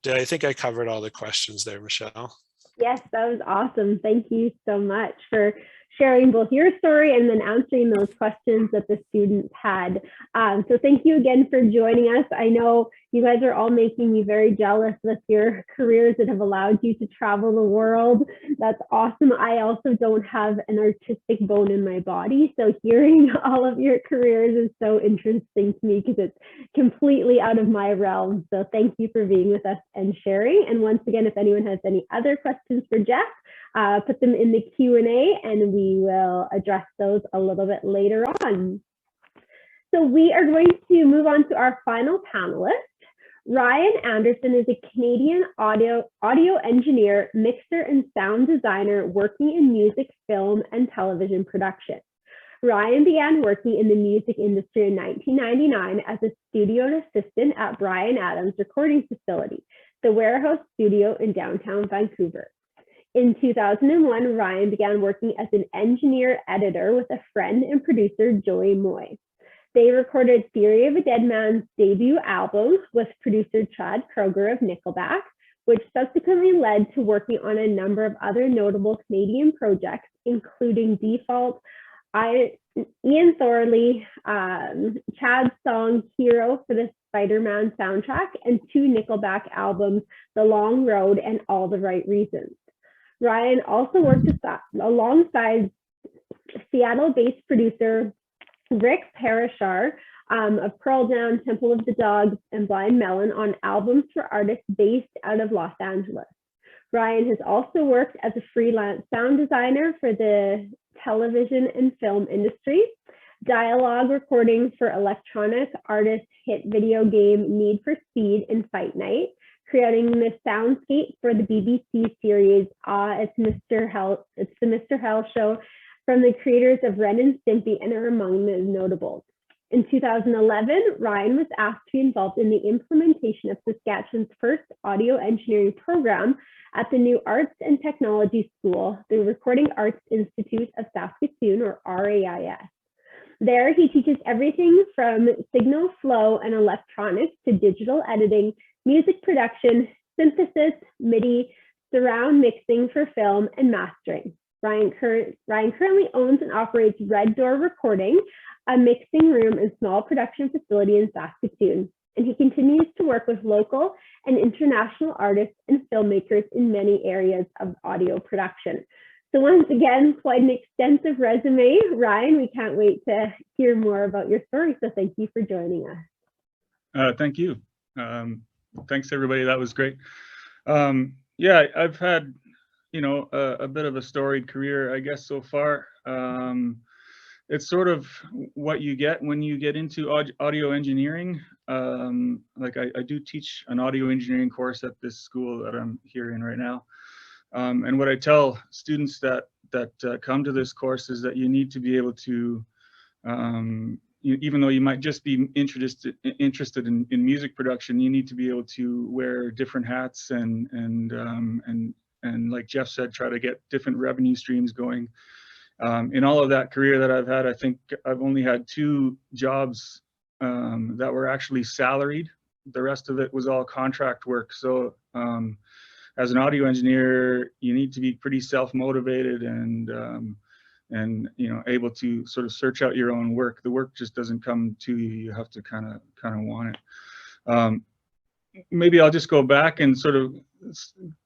D: I think I covered all the questions there, Michelle.
A: Yes, that was awesome. Thank you so much for sharing both your story and then answering those questions that the students had. So thank you again for joining us. I know you guys are all making me very jealous with your careers that have allowed you to travel the world. That's awesome. I also don't have an artistic bone in my body, so hearing all of your careers is so interesting to me because it's completely out of my realm. So thank you for being with us and sharing. And once again, if anyone has any other questions for Geoff, put them in the Q&A and we will address those a little bit later on. So we are going to move on to our final panelist. Ryan Andersen is a Canadian audio engineer, mixer, and sound designer working in music, film, and television production. Ryan began working in the music industry in 1999 as a studio assistant at Bryan Adams recording facility, the Warehouse Studio in downtown Vancouver. In 2001, Ryan began working as an engineer editor with a friend and producer, Joey Moy. They recorded Theory of a Dead Man's debut album with producer Chad Kroeger of Nickelback, which subsequently led to working on a number of other notable Canadian projects, including Default, Ian Thorley, Chad's song Hero for the Spider-Man soundtrack, and 2 Nickelback albums, The Long Road and All the Right Reasons. Ryan also worked alongside Seattle-based producer Rick Parashar of Pearl Jam, Temple of the Dog, and Blind Melon on albums for artists based out of Los Angeles. Ryan has also worked as a freelance sound designer for the television and film industry, dialogue recording for electronic artist hit video game Need for Speed and Fight Night, creating the soundscape for the BBC series It's the Mr. Hell Show from the creators of Ren and Stimpy, and are among the notables. In 2011, Ryan was asked to be involved in the implementation of Saskatchewan's first audio engineering program at the new Arts and Technology School, the Recording Arts Institute of Saskatoon, or RAIS. There, he teaches everything from signal flow and electronics to digital editing, music production, synthesis, MIDI, surround mixing for film, and mastering. Ryan currently owns and operates Red Door Recording, a mixing room and small production facility in Saskatoon, and he continues to work with local and international artists and filmmakers in many areas of audio production. So once again, quite an extensive resume. Ryan, we can't wait to hear more about your story, so thank you for joining us.
E: Thank you. Thanks, everybody. That was great. Yeah, I've had, a bit of a storied career, I guess, so far. It's sort of what you get when you get into audio engineering. Like I do teach an audio engineering course at this school that I'm here in right now. And what I tell students that come to this course is that you need to be able to, even though you might just be interested in music production, you need to be able to wear different hats and like Geoff said, try to get different revenue streams going. In all of that career that I've had, I think I've only had 2 jobs that were actually salaried. The rest of it was all contract work. So as an audio engineer, you need to be pretty self-motivated and able to sort of search out your own work. The work just doesn't come to you. You have to kind of want it. Maybe I'll just go back and sort of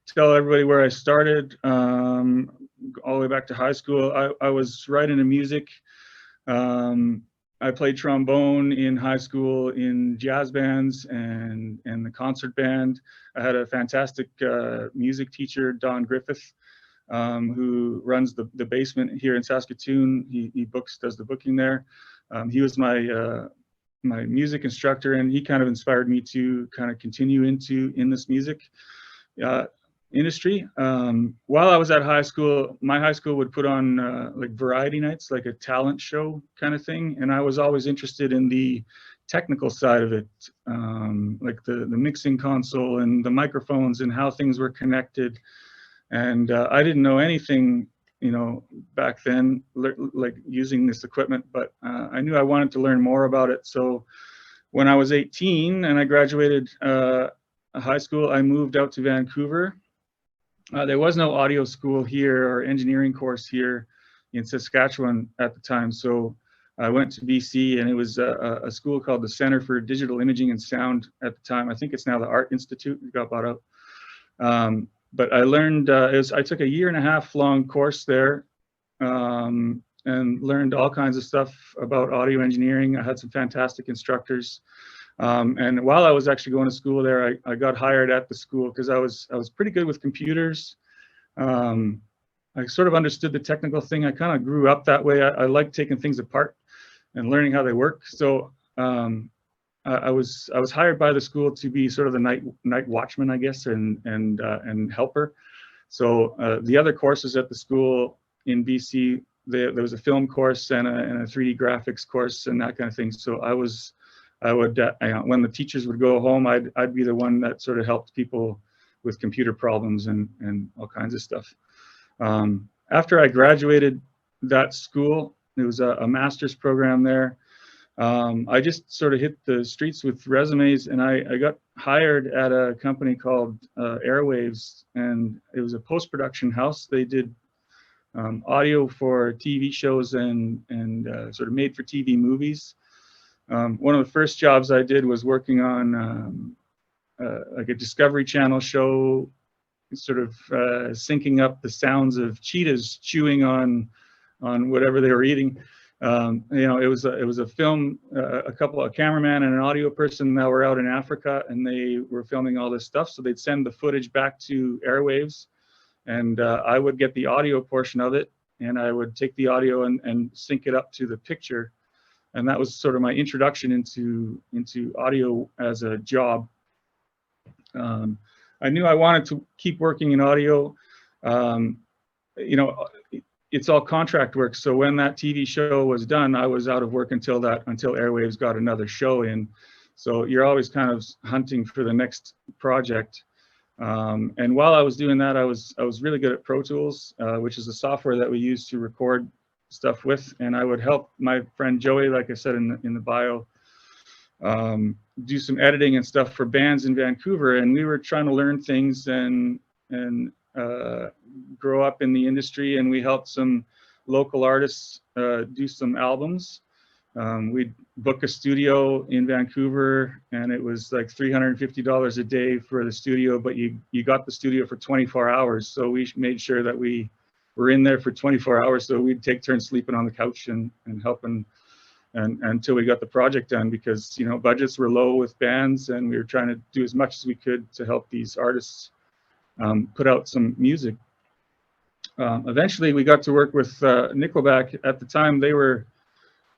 E: tell everybody where I started. All the way back to high school, I was right into music. I played trombone in high school in jazz bands and the concert band. I had a fantastic music teacher, Don Griffith, who runs the basement here in Saskatoon. He does the booking there. He was my music instructor, and he kind of inspired me to kind of continue in this music. industry. While I was at high school, my high school would put on like variety nights, like a talent show kind of thing. And I was always interested in the technical side of it, like the mixing console and the microphones and how things were connected. And I didn't know anything, you know, back then, like using this equipment, but I knew I wanted to learn more about it. So when I was 18 and I graduated high school, I moved out to Vancouver. There was no audio school here or engineering course here in Saskatchewan at the time. So I went to BC, and it was a school called the Center for Digital Imaging and Sound at the time. I think it's now the Art Institute. It got bought out. But I learned, I took a 1.5 year long course there, and learned all kinds of stuff about audio engineering. I had some fantastic instructors. And while I was actually going to school there, I got hired at the school because I was pretty good with computers. I sort of understood the technical thing. I kind of grew up that way. I like taking things apart and learning how they work. So I was hired by the school to be sort of the night watchman, I guess, and helper. So the other courses at the school in BC, there was a film course and a 3D graphics course and that kind of thing. So I would, when the teachers would go home, I'd be the one that sort of helped people with computer problems and all kinds of stuff. After I graduated that school, it was a master's program there. I just sort of hit the streets with resumes, and I got hired at a company called Airwaves, and it was a post-production house. They did audio for TV shows and sort of made for TV movies. One of the first jobs I did was working on like a Discovery Channel show, sort of syncing up the sounds of cheetahs chewing on whatever they were eating. You know, it was a film, a cameraman and an audio person that were out in Africa, and they were filming all this stuff. So they'd send the footage back to Airwaves, and I would get the audio portion of it, and I would take the audio and sync it up to the picture. And that was sort of my introduction into audio as a job. I knew I wanted to keep working in audio. You know, it's all contract work. So when that TV show was done, I was out of work until Airwaves got another show in. So you're always kind of hunting for the next project. And while I was doing that, I was really good at Pro Tools, which is a software that we use to record stuff with. And I would help my friend Joey, like I said in the bio, do some editing and stuff for bands in Vancouver. And we were trying to learn things and grow up in the industry, and we helped some local artists do some albums. We'd book a studio in Vancouver, and it was like $350 a day for the studio, but you got the studio for 24 hours. So we made sure that we were in there for 24 hours. So we'd take turns sleeping on the couch and helping and until we got the project done, because, you know, budgets were low with bands, and we were trying to do as much as we could to help these artists put out some music. Eventually we got to work with Nickelback. At the time, they were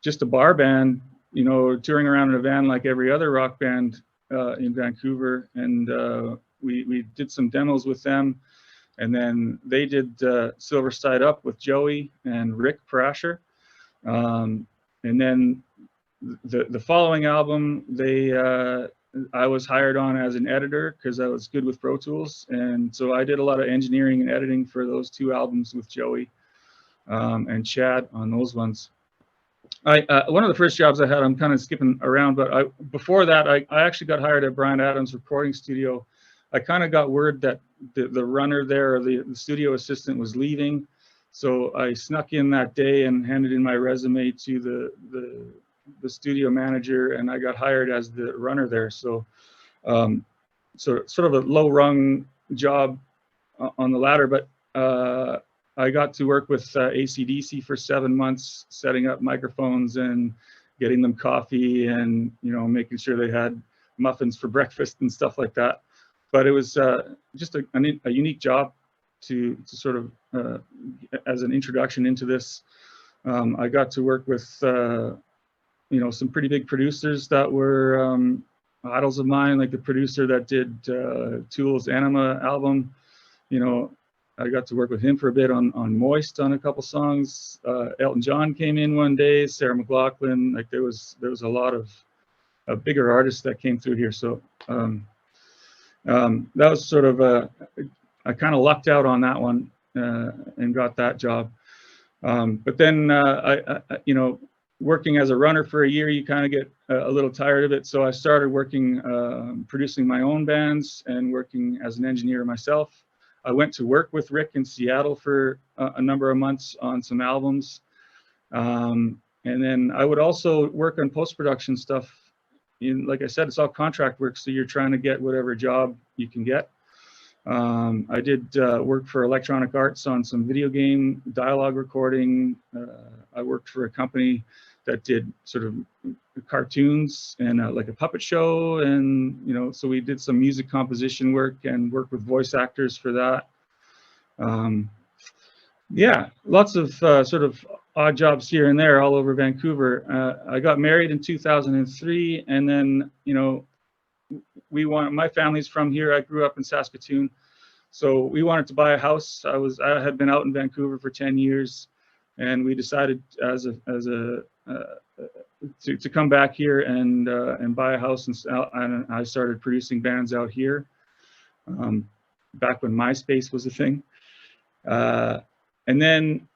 E: just a bar band, you know, touring around in a van like every other rock band in Vancouver. And we did some demos with them. And then they did Silver Side Up with Joey and Rick Parasher. And then the following album, I was hired on as an editor because I was good with Pro Tools. And so I did a lot of engineering and editing for those 2 albums with Joey and Chad on those ones. One of the first jobs I had, I'm kind of skipping around, but before that, I actually got hired at Bryan Adams Recording Studio. I kind of got word that the runner there, or the studio assistant, was leaving. So I snuck in that day and handed in my resume to the studio manager, and I got hired as the runner there. So, so sort of a low rung job on the ladder, but I got to work with AC/DC for 7 months, setting up microphones and getting them coffee, and, you know, making sure they had muffins for breakfast and stuff like that. But it was just a unique job to sort of as an introduction into this. I got to work with you know, some pretty big producers that were idols of mine, like the producer that did Tool's Anima album, you know, I got to work with him for a bit on Moist on a couple songs. Elton John came in one day, Sarah McLachlan. Like there was a lot of bigger artists that came through here. So that was sort of I kind of lucked out on that one and got that job. But then you know, working as a runner for a year, you kind of get a little tired of it. So I started working, producing my own bands and working as an engineer myself. I went to work with Rick in Seattle for a number of months on some albums. And then I would also work on post-production stuff. Like I said, it's all contract work, so you're trying to get whatever job you can get. I did work for Electronic Arts on some video game dialogue recording. I worked for a company that did sort of cartoons and like a puppet show, and you know, so we did some music composition work and worked with voice actors for that. Yeah, lots of sort of odd jobs here and there all over Vancouver. I got married in 2003, and then, you know, my family's from here. I grew up in Saskatoon, so we wanted to buy a house. I had been out in Vancouver for 10 years, and we decided to come back here and buy a house, and I started producing bands out here back when MySpace was a thing. And then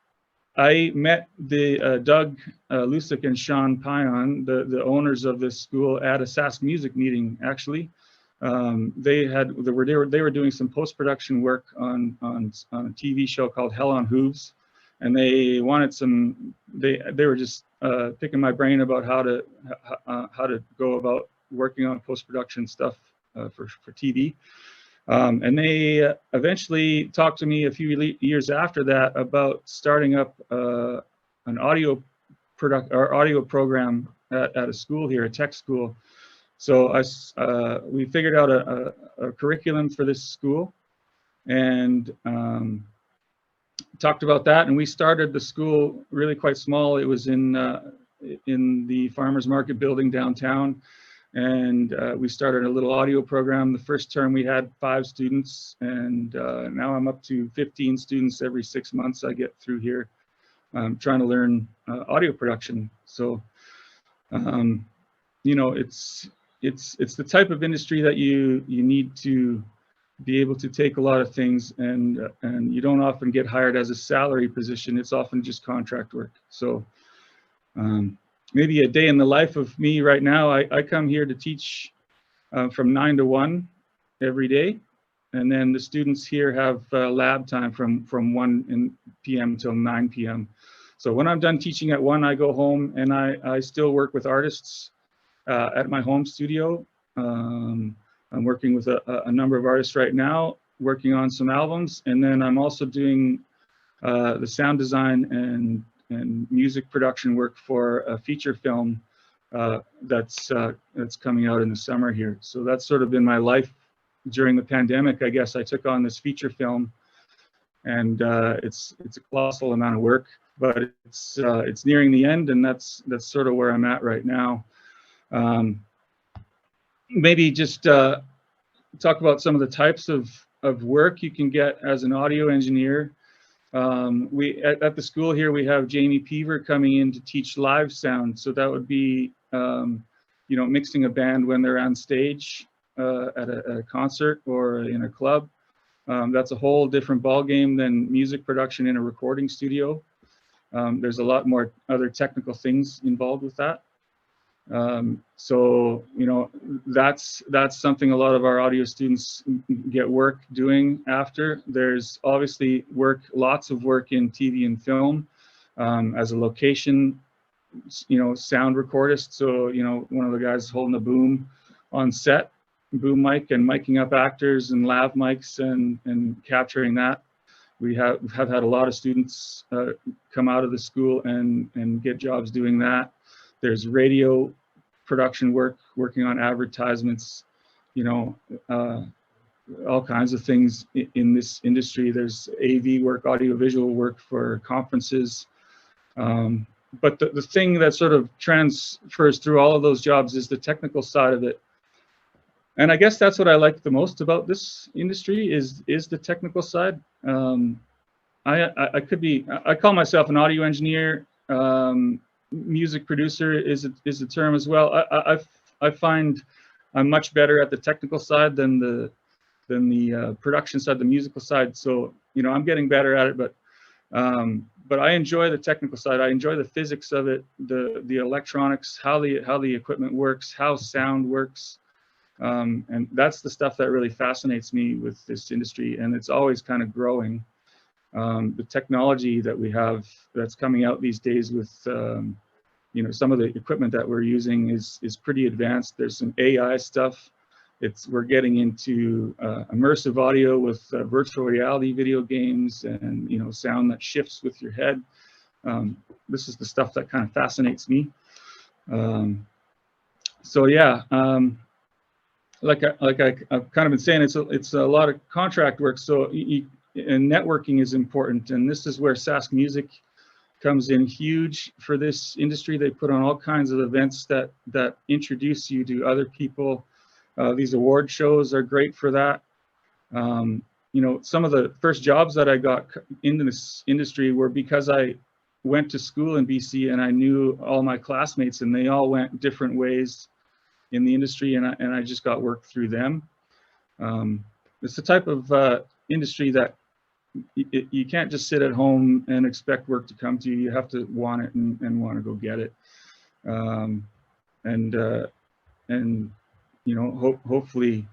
E: I met the Doug Lusick and Sean Pion, the owners of this school, at a SaskMusic meeting. Actually, they were doing some post-production work on a TV show called Hell on Hooves, and they wanted some. They were just picking my brain about how to go about working on post-production stuff for TV. And they eventually talked to me a few years after that about starting up an audio program at a school here, a tech school. So we figured out a curriculum for this school, and talked about that. And we started the school really quite small. It was in the farmers market building downtown. And we started a little audio program. The first term we had 5 students, and now I'm up to 15 students every 6 months I get through here. I'm trying to learn audio production. So, you know, it's the type of industry that you need to be able to take a lot of things, and you don't often get hired as a salary position. It's often just contract work. So, maybe a day in the life of me right now. I come here to teach from 9 to 1 every day, and then the students here have lab time from 1 p.m. until 9 p.m. So when I'm done teaching at 1, I go home, and I still work with artists at my home studio. I'm working with a number of artists right now, working on some albums, and then I'm also doing the sound design and music production work for a feature film that's coming out in the summer here. So that's sort of been my life during the pandemic. I guess I took on this feature film, and it's a colossal amount of work, but it's nearing the end, and that's sort of where I'm at right now. Maybe just talk about some of the types of work you can get as an audio engineer. We at the school here, we have Jamie Peaver coming in to teach live sound. So that would be, you know, mixing a band when they're on stage at a concert or in a club. That's a whole different ball game than music production in a recording studio. There's a lot more other technical things involved with that. So, you know, that's something a lot of our audio students get work doing after. There's obviously lots of work in TV and film as a location, you know, sound recordist. So, you know, one of the guys holding a boom on set, boom mic, and miking up actors and lav mics and capturing that. We have had a lot of students come out of the school and get jobs doing that. There's radio production work, working on advertisements, you know, all kinds of things in this industry. There's AV work, audiovisual work for conferences. But the thing that sort of transfers through all of those jobs is the technical side of it. And I guess that's what I like the most about this industry is the technical side. I call myself an audio engineer. Music producer is a term as well. I find I'm much better at the technical side than the production side, the musical side. So I'm getting better at it, but I enjoy the technical side. I enjoy the physics of it, the electronics, how the equipment works, how sound works. And that's the stuff that really fascinates me with this industry, and it's always kind of growing. The technology that we have that's coming out these days with some of the equipment that we're using is pretty advanced. There's some AI stuff. We're getting into immersive audio with virtual reality video games and sound that shifts with your head. This is the stuff that kind of fascinates me. So yeah. Like I've kind of been saying, it's a lot of contract work. So and networking is important, and this is where SaskMusic comes in huge for this industry. They put on all kinds of events that introduce you to other people. These award shows are great for that. Some of the first jobs that I got into this industry were because I went to school in BC and I knew all my classmates, and they all went different ways in the industry, and I just got work through them. It's the type of industry that you can't just sit at home and expect work to come to you. You have to want it and want to go get it. Hopefully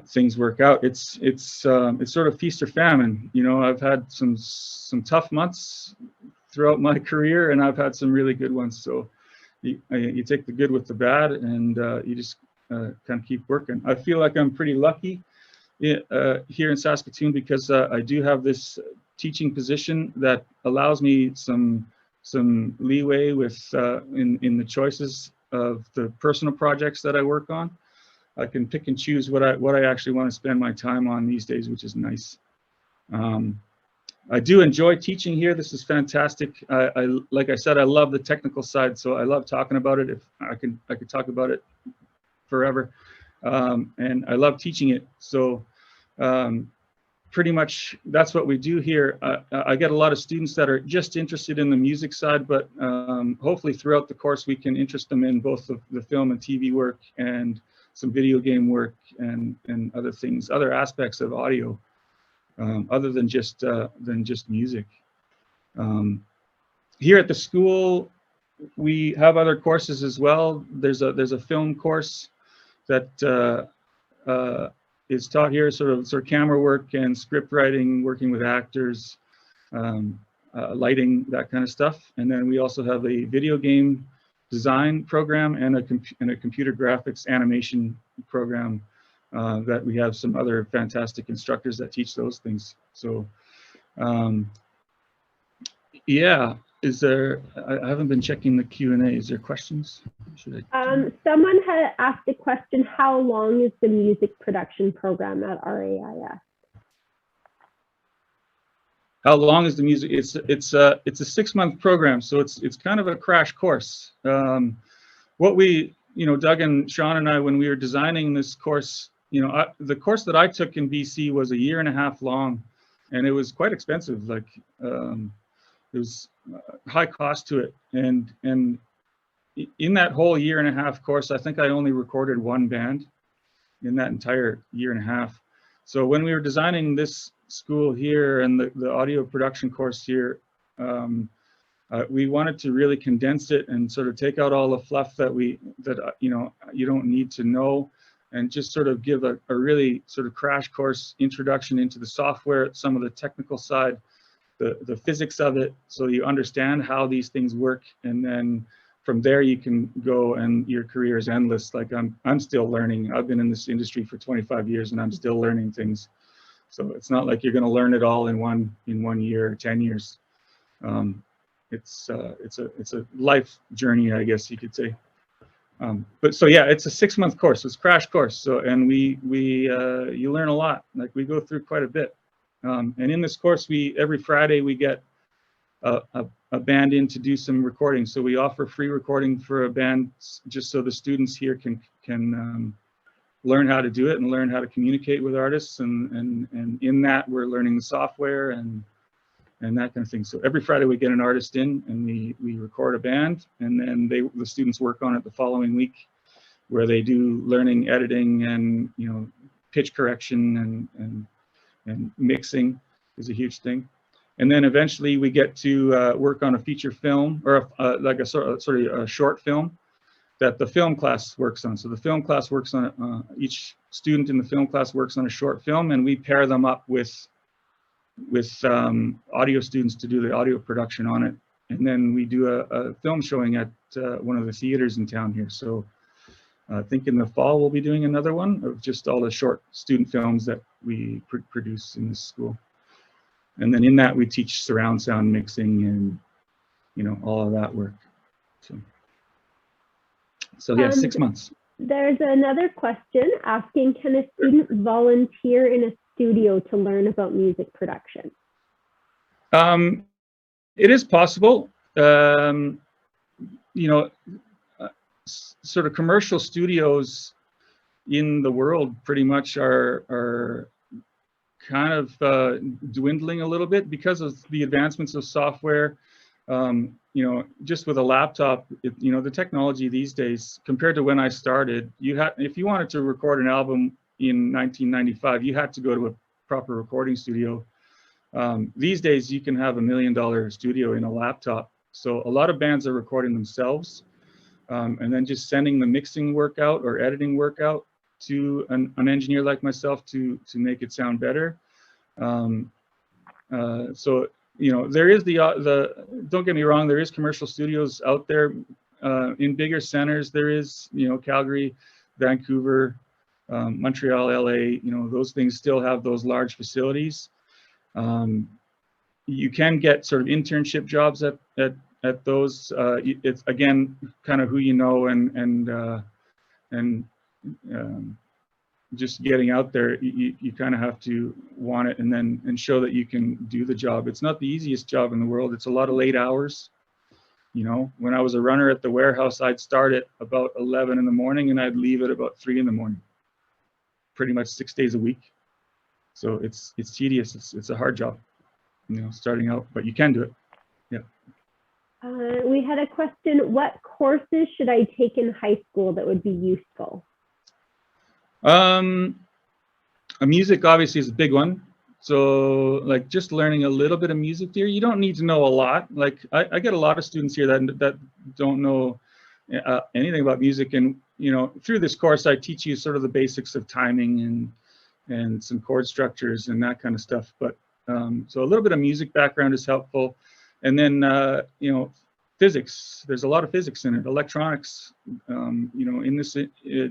E: things work out. It's sort of feast or famine. I've had some tough months throughout my career, and I've had some really good ones. So you take the good with the bad, and you just kind of keep working. I feel like I'm pretty lucky here in Saskatoon because I do have this teaching position that allows me some leeway with in the choices of the personal projects that I work on. I can pick and choose what I actually want to spend my time on these days, which is nice. I do enjoy teaching here. This is fantastic. Like I said, I love the technical side, so I love talking about it. If I could talk about it forever, and I love teaching it. So pretty much that's what we do here. I get a lot of students that are just interested in the music side, but hopefully throughout the course we can interest them in both the film and TV work and some video game work and other things, other aspects of audio. Other than just music. Here at the school, we have other courses as well. There's a film course that is taught here, sort of camera work and script writing, working with actors, lighting, that kind of stuff. And then we also have a video game design program and a computer graphics animation program. That we have some other fantastic instructors that teach those things. So, yeah, I haven't been checking the Q&A. Is there questions?
A: Someone had asked a question, how long is the music production program at RAIS?
E: How long is the music? It's a 6-month program, so it's kind of a crash course. What we, Doug and Sean and I, when we were designing this course, the course that I took in BC was 1.5 years long, and it was quite expensive. Like there was high cost to it, and in that whole 1.5 year course, I think I only recorded 1 band in that entire 1.5 years. So when we were designing this school here and the audio production course here, we wanted to really condense it and sort of take out all the fluff that you don't need to know, and just sort of give a really sort of crash course introduction into the software, some of the technical side, the physics of it, so you understand how these things work, and then from there you can go, and your career is endless. Like I'm still learning. I've been in this industry for 25 years and I'm still learning things. So it's not like you're going to learn it all in 1 year or 10 years. It's a life journey, I guess you could say. But so yeah, it's a 6-month course. It's a crash course. So, and you learn a lot. Like we go through quite a bit. And in this course, every Friday we get a band in to do some recording. So we offer free recording for a band, just so the students here can learn how to do it and learn how to communicate with artists. And in that, we're learning the software and that kind of thing. So every Friday we get an artist in and we record a band, and then the students work on it the following week, where they do learning, editing, and pitch correction and mixing is a huge thing. And then eventually we get to work on a feature film, or like a sort of a short film that the film class works on. So the film class works on each student in the film class works on a short film, and we pair them up with audio students to do the audio production on it. And then we do a film showing at one of the theaters in town here. So I think in the fall we'll be doing another one of just all the short student films that we produce in this school. And then in that we teach surround sound mixing and all of that work. So yeah, 6 months.
A: There's another question asking, can a student volunteer in a studio to learn about music production?
E: It is possible. Sort of commercial studios in the world pretty much are kind of dwindling a little bit because of the advancements of software. Just with a laptop, the technology these days compared to when I started, if you wanted to record an album in 1995, you had to go to a proper recording studio. These days you can have $1 million studio in a laptop. So a lot of bands are recording themselves, and then just sending the mixing work out or editing work out to an engineer like myself to make it sound better. So there is don't get me wrong, there is commercial studios out there in bigger centers. There is Calgary, Vancouver, Montreal, LA. Those things still have those large facilities. You can get sort of internship jobs at those. It's again kind of who you know and just getting out there. You kind of have to want it and show that you can do the job. It's not the easiest job in the world. It's a lot of late hours. When I was a runner at the warehouse, I'd start at about 11 in the morning and I'd leave at about 3 in the morning, pretty much 6 days a week. So it's tedious. It's a hard job, starting out, but you can do it. Yeah.
A: We had a question, what courses should I take in high school that would be useful?
E: Music obviously is a big one. So like just learning a little bit of music theory. You don't need to know a lot. Like I get a lot of students here that don't know anything about music, and through this course I teach you sort of the basics of timing and some chord structures and that kind of stuff. But so a little bit of music background is helpful. And then physics, there's a lot of physics in it. Electronics, in this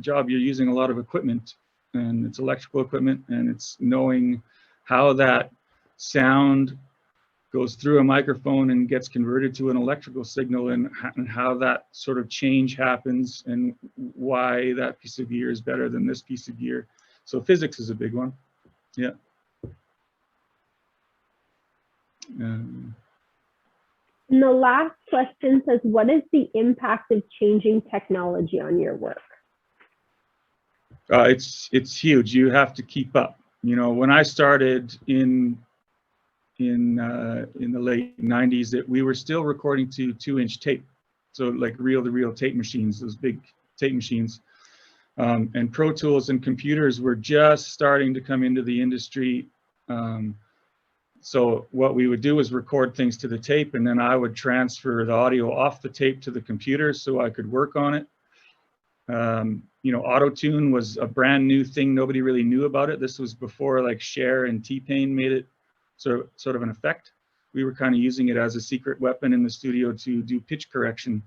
E: job you're using a lot of equipment, and it's electrical equipment, and it's knowing how that sound goes through a microphone and gets converted to an electrical signal, and how that sort of change happens, and why that piece of gear is better than this piece of gear. So physics is a big one. Yeah.
A: And the last question says, what is the impact of changing technology on your work?
E: It's huge. You have to keep up. When I started in the late 90s, we were still recording to 2-inch tape. So like reel-to-reel tape machines, those big tape machines. And Pro Tools and computers were just starting to come into the industry. So what we would do is record things to the tape, and then I would transfer the audio off the tape to the computer so I could work on it. Auto-tune was a brand new thing. Nobody really knew about it. This was before like Cher and T-Pain made it sort of an effect. We were kind of using it as a secret weapon in the studio to do pitch correction.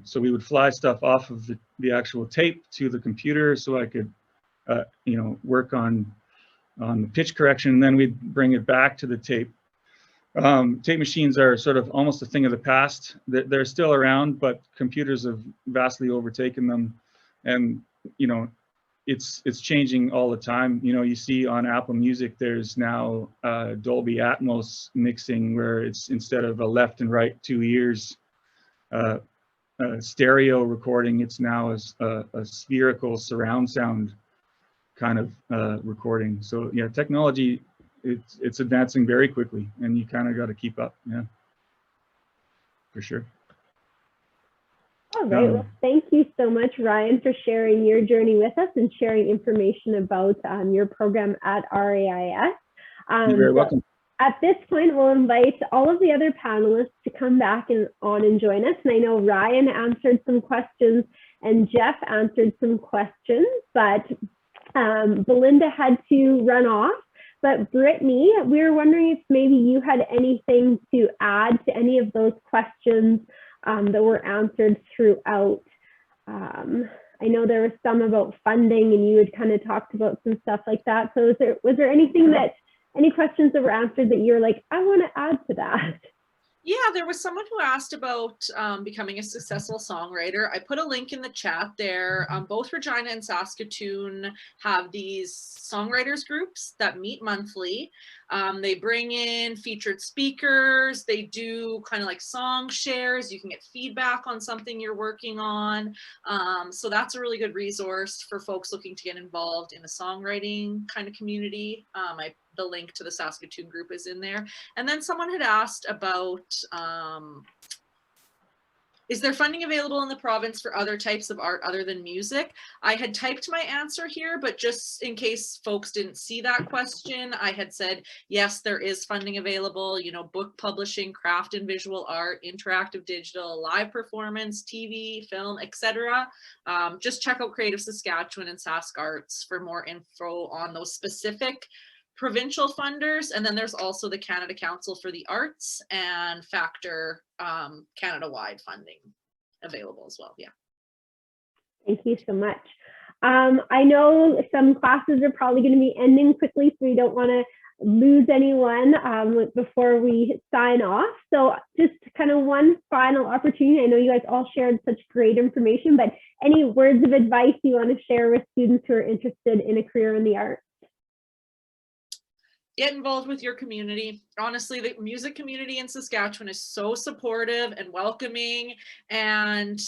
E: So we would fly stuff off of the actual tape to the computer so I could, work on the pitch correction, and then we'd bring it back to the tape. Tape machines are sort of almost a thing of the past. They're still around, but computers have vastly overtaken them, and it's changing all the time. You see on Apple Music, there's now Dolby Atmos mixing, where it's instead of a left and right 2 ears, stereo recording. It's now a spherical surround sound kind of recording. So yeah, technology, it's advancing very quickly, and you kind of got to keep up. Yeah, for sure.
A: All right. Well, thank you so much, Ryan, for sharing your journey with us and sharing information about your program at RAIS.
E: You're very welcome.
A: At this point, we'll invite all of the other panelists to come back on and join us. And I know Ryan answered some questions and Geoff answered some questions, but Belinda had to run off. But Brittney, we were wondering if maybe you had anything to add to any of those questions that were answered throughout. I know there was some about funding, and you had kind of talked about some stuff like that. So was there anything any questions that were answered that you're like, I want to add to that?
C: Yeah, there was someone who asked about becoming a successful songwriter. I put a link in the chat there. Both Regina and Saskatoon have these songwriters groups that meet monthly. They bring in featured speakers. They do kind of like song shares. You can get feedback on something you're working on. So that's a really good resource for folks looking to get involved in the songwriting kind of community. The link to the Saskatoon group is in there. And then someone had asked about, is there funding available in the province for other types of art other than music? I had typed my answer here, but just in case folks didn't see that question, I had said, yes, there is funding available, you know, book publishing, craft and visual art, interactive digital, live performance, TV, film, etc. Just check out Creative Saskatchewan and Sask Arts for more info on those specific provincial funders. And then there's also the Canada Council for the Arts and Factor Canada-wide funding available as well. Yeah.
A: Thank you so much. I know some classes are probably going to be ending quickly, so we don't want to lose anyone before we sign off. So just kind of one final opportunity. I know you guys all shared such great information, but any words of advice you want to share with students who are interested in a career in the arts?
C: Get involved with your community. Honestly, the music community in Saskatchewan is so supportive and welcoming, and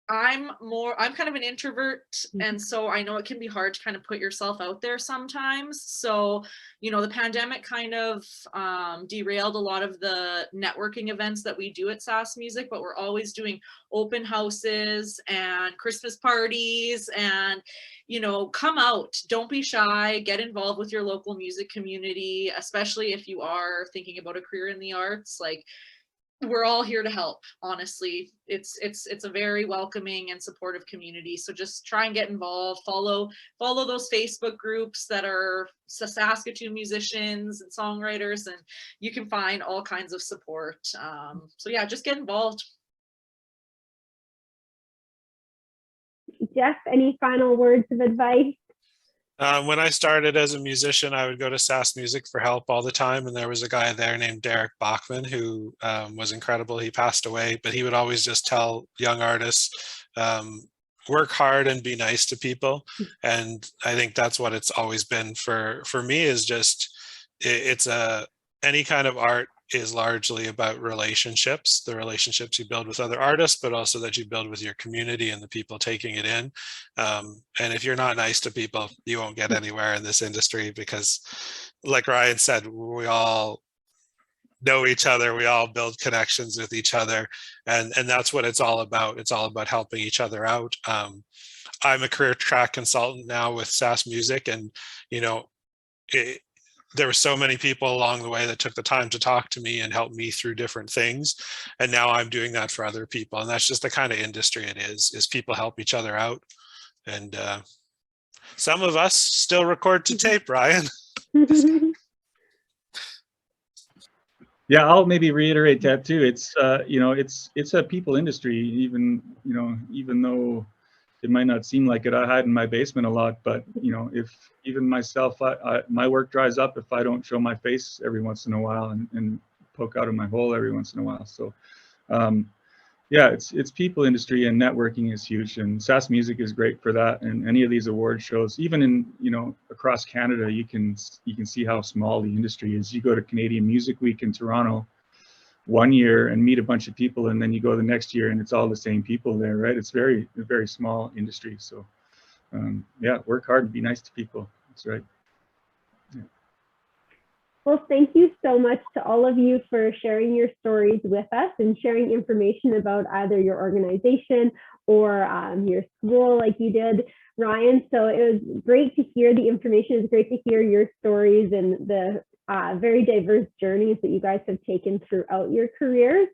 C: I'm kind of an introvert, and so I know it can be hard to kind of put yourself out there sometimes. So, you know, the pandemic kind of derailed a lot of the networking events that we do at SaskMusic, but we're always doing open houses and Christmas parties, and, you know, come out, don't be shy, get involved with your local music community, especially if you are thinking about a career in the arts. Like, we're all here to help. Honestly, it's a very welcoming and supportive community. So just try and get involved, follow those Facebook groups that are Saskatoon musicians and songwriters, and you can find all kinds of support. So yeah, just get involved.
A: Geoff, any final words of advice?
D: When I started as a musician, I would go to SaskMusic for help all the time. And there was a guy there named Derek Bachman who was incredible. He passed away, but he would always just tell young artists, work hard and be nice to people. And I think that's what it's always been for me, is just, any kind of art is largely about relationships, the relationships you build with other artists, but also that you build with your community and the people taking it in. And if you're not nice to people, you won't get anywhere in this industry, because like Ryan said, we all know each other, we all build connections with each other, and that's what it's all about. It's all about helping each other out. I'm a career track consultant now with SaskMusic, and you know, there were so many people along the way that took the time to talk to me and help me through different things. And now I'm doing that for other people. And that's just the kind of industry it is people help each other out. And some of us still record to tape, Ryan.
E: Yeah, I'll maybe reiterate that too. It's, you know, it's a people industry, even though it might not seem like it. I hide in my basement a lot, but you know, if even myself, my work dries up if I don't show my face every once in a while and poke out of my hole every once in a while. So yeah, it's people industry, and networking is huge, and SaskMusic is great for that. And any of these award shows, even in, you know, across Canada, you can see how small the industry is. You go to Canadian Music Week in Toronto, one year and meet a bunch of people, and then you go the next year and it's all the same people there, right? It's a very small industry. So yeah, work hard and be nice to people. That's right. Yeah.
A: Well, thank you so much to all of you for sharing your stories with us and sharing information about either your organization or your school like you did, Ryan. So it was great to hear the information. It's great to hear your stories and the very diverse journeys that you guys have taken throughout your careers.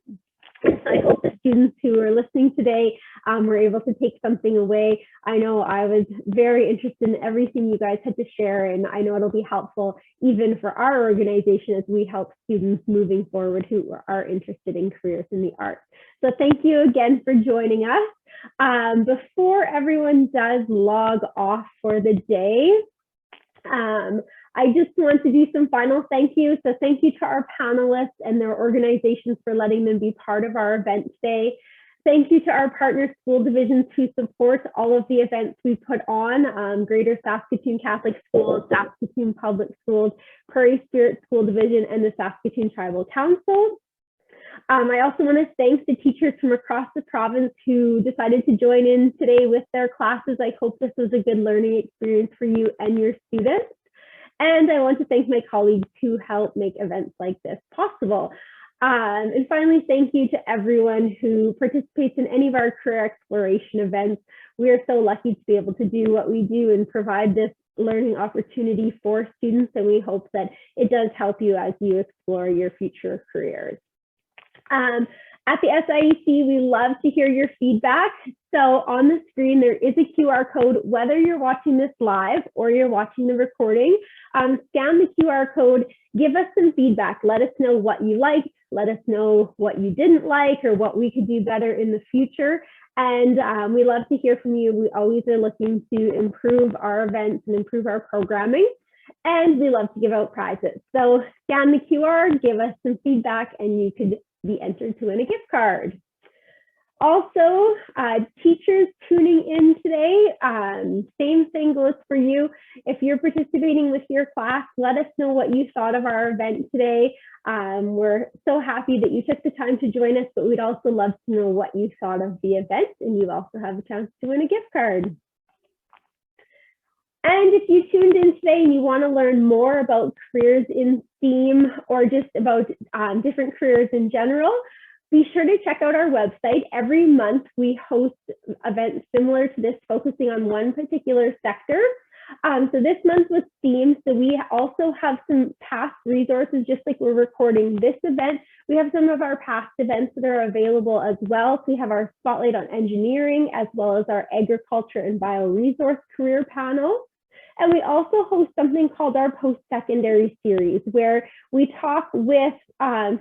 A: I hope the students who are listening today were able to take something away. I know I was very interested in everything you guys had to share, and I know it'll be helpful even for our organization as we help students moving forward who are interested in careers in the arts. So thank you again for joining us. Before everyone does log off for the day, I just want to do some final thank yous. So thank you to our panelists and their organizations for letting them be part of our event today. Thank you to our partner school divisions who support all of the events we put on, Greater Saskatoon Catholic Schools, Saskatoon Public Schools, Prairie Spirit School Division, and the Saskatoon Tribal Council. I also want to thank the teachers from across the province who decided to join in today with their classes. I hope this was a good learning experience for you and your students. And I want to thank my colleagues who help make events like this possible. And finally, thank you to everyone who participates in any of our career exploration events. We are so lucky to be able to do what we do and provide this learning opportunity for students, and we hope that it does help you as you explore your future careers. At the SIEC, we love to hear your feedback. So on the screen, there is a QR code, whether you're watching this live or you're watching the recording. Scan the QR code, give us some feedback. Let us know what you liked, let us know what you didn't like or what we could do better in the future. And we love to hear from you. We always are looking to improve our events and improve our programming. And we love to give out prizes. So scan the QR, give us some feedback, and you could be entered to win a gift card. Also, teachers tuning in today, same thing goes for you. If you're participating with your class, let us know what you thought of our event today. We're so happy that you took the time to join us, but we'd also love to know what you thought of the event, and you also have a chance to win a gift card. And if you tuned in today and you want to learn more about careers in STEAM or just about different careers in general, be sure to check out our website. Every month we host events similar to this, focusing on one particular sector. So this month was STEAM, so we also have some past resources, just like we're recording this event. We have some of our past events that are available as well. So we have our Spotlight on Engineering, as well as our Agriculture and Bioresource Career Panel. And we also host something called our post-secondary series, where we talk with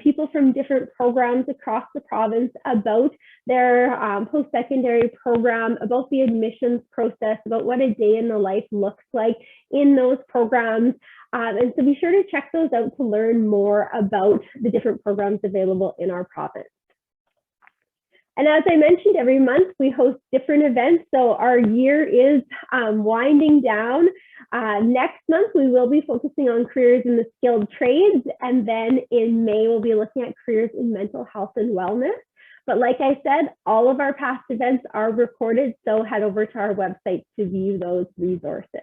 A: people from different programs across the province about their post-secondary program, about the admissions process, about what a day in the life looks like in those programs. And so be sure to check those out to learn more about the different programs available in our province. And as I mentioned, every month we host different events. So our year is winding down. Next month, we will be focusing on careers in the skilled trades. And then in May, we'll be looking at careers in mental health and wellness. But like I said, all of our past events are recorded. So head over to our website to view those resources.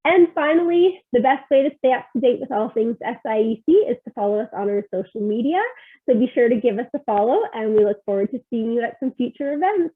A: And finally, the best way to stay up to date with all things SIEC is to follow us on our social media. So be sure to give us a follow, and we look forward to seeing you at some future events.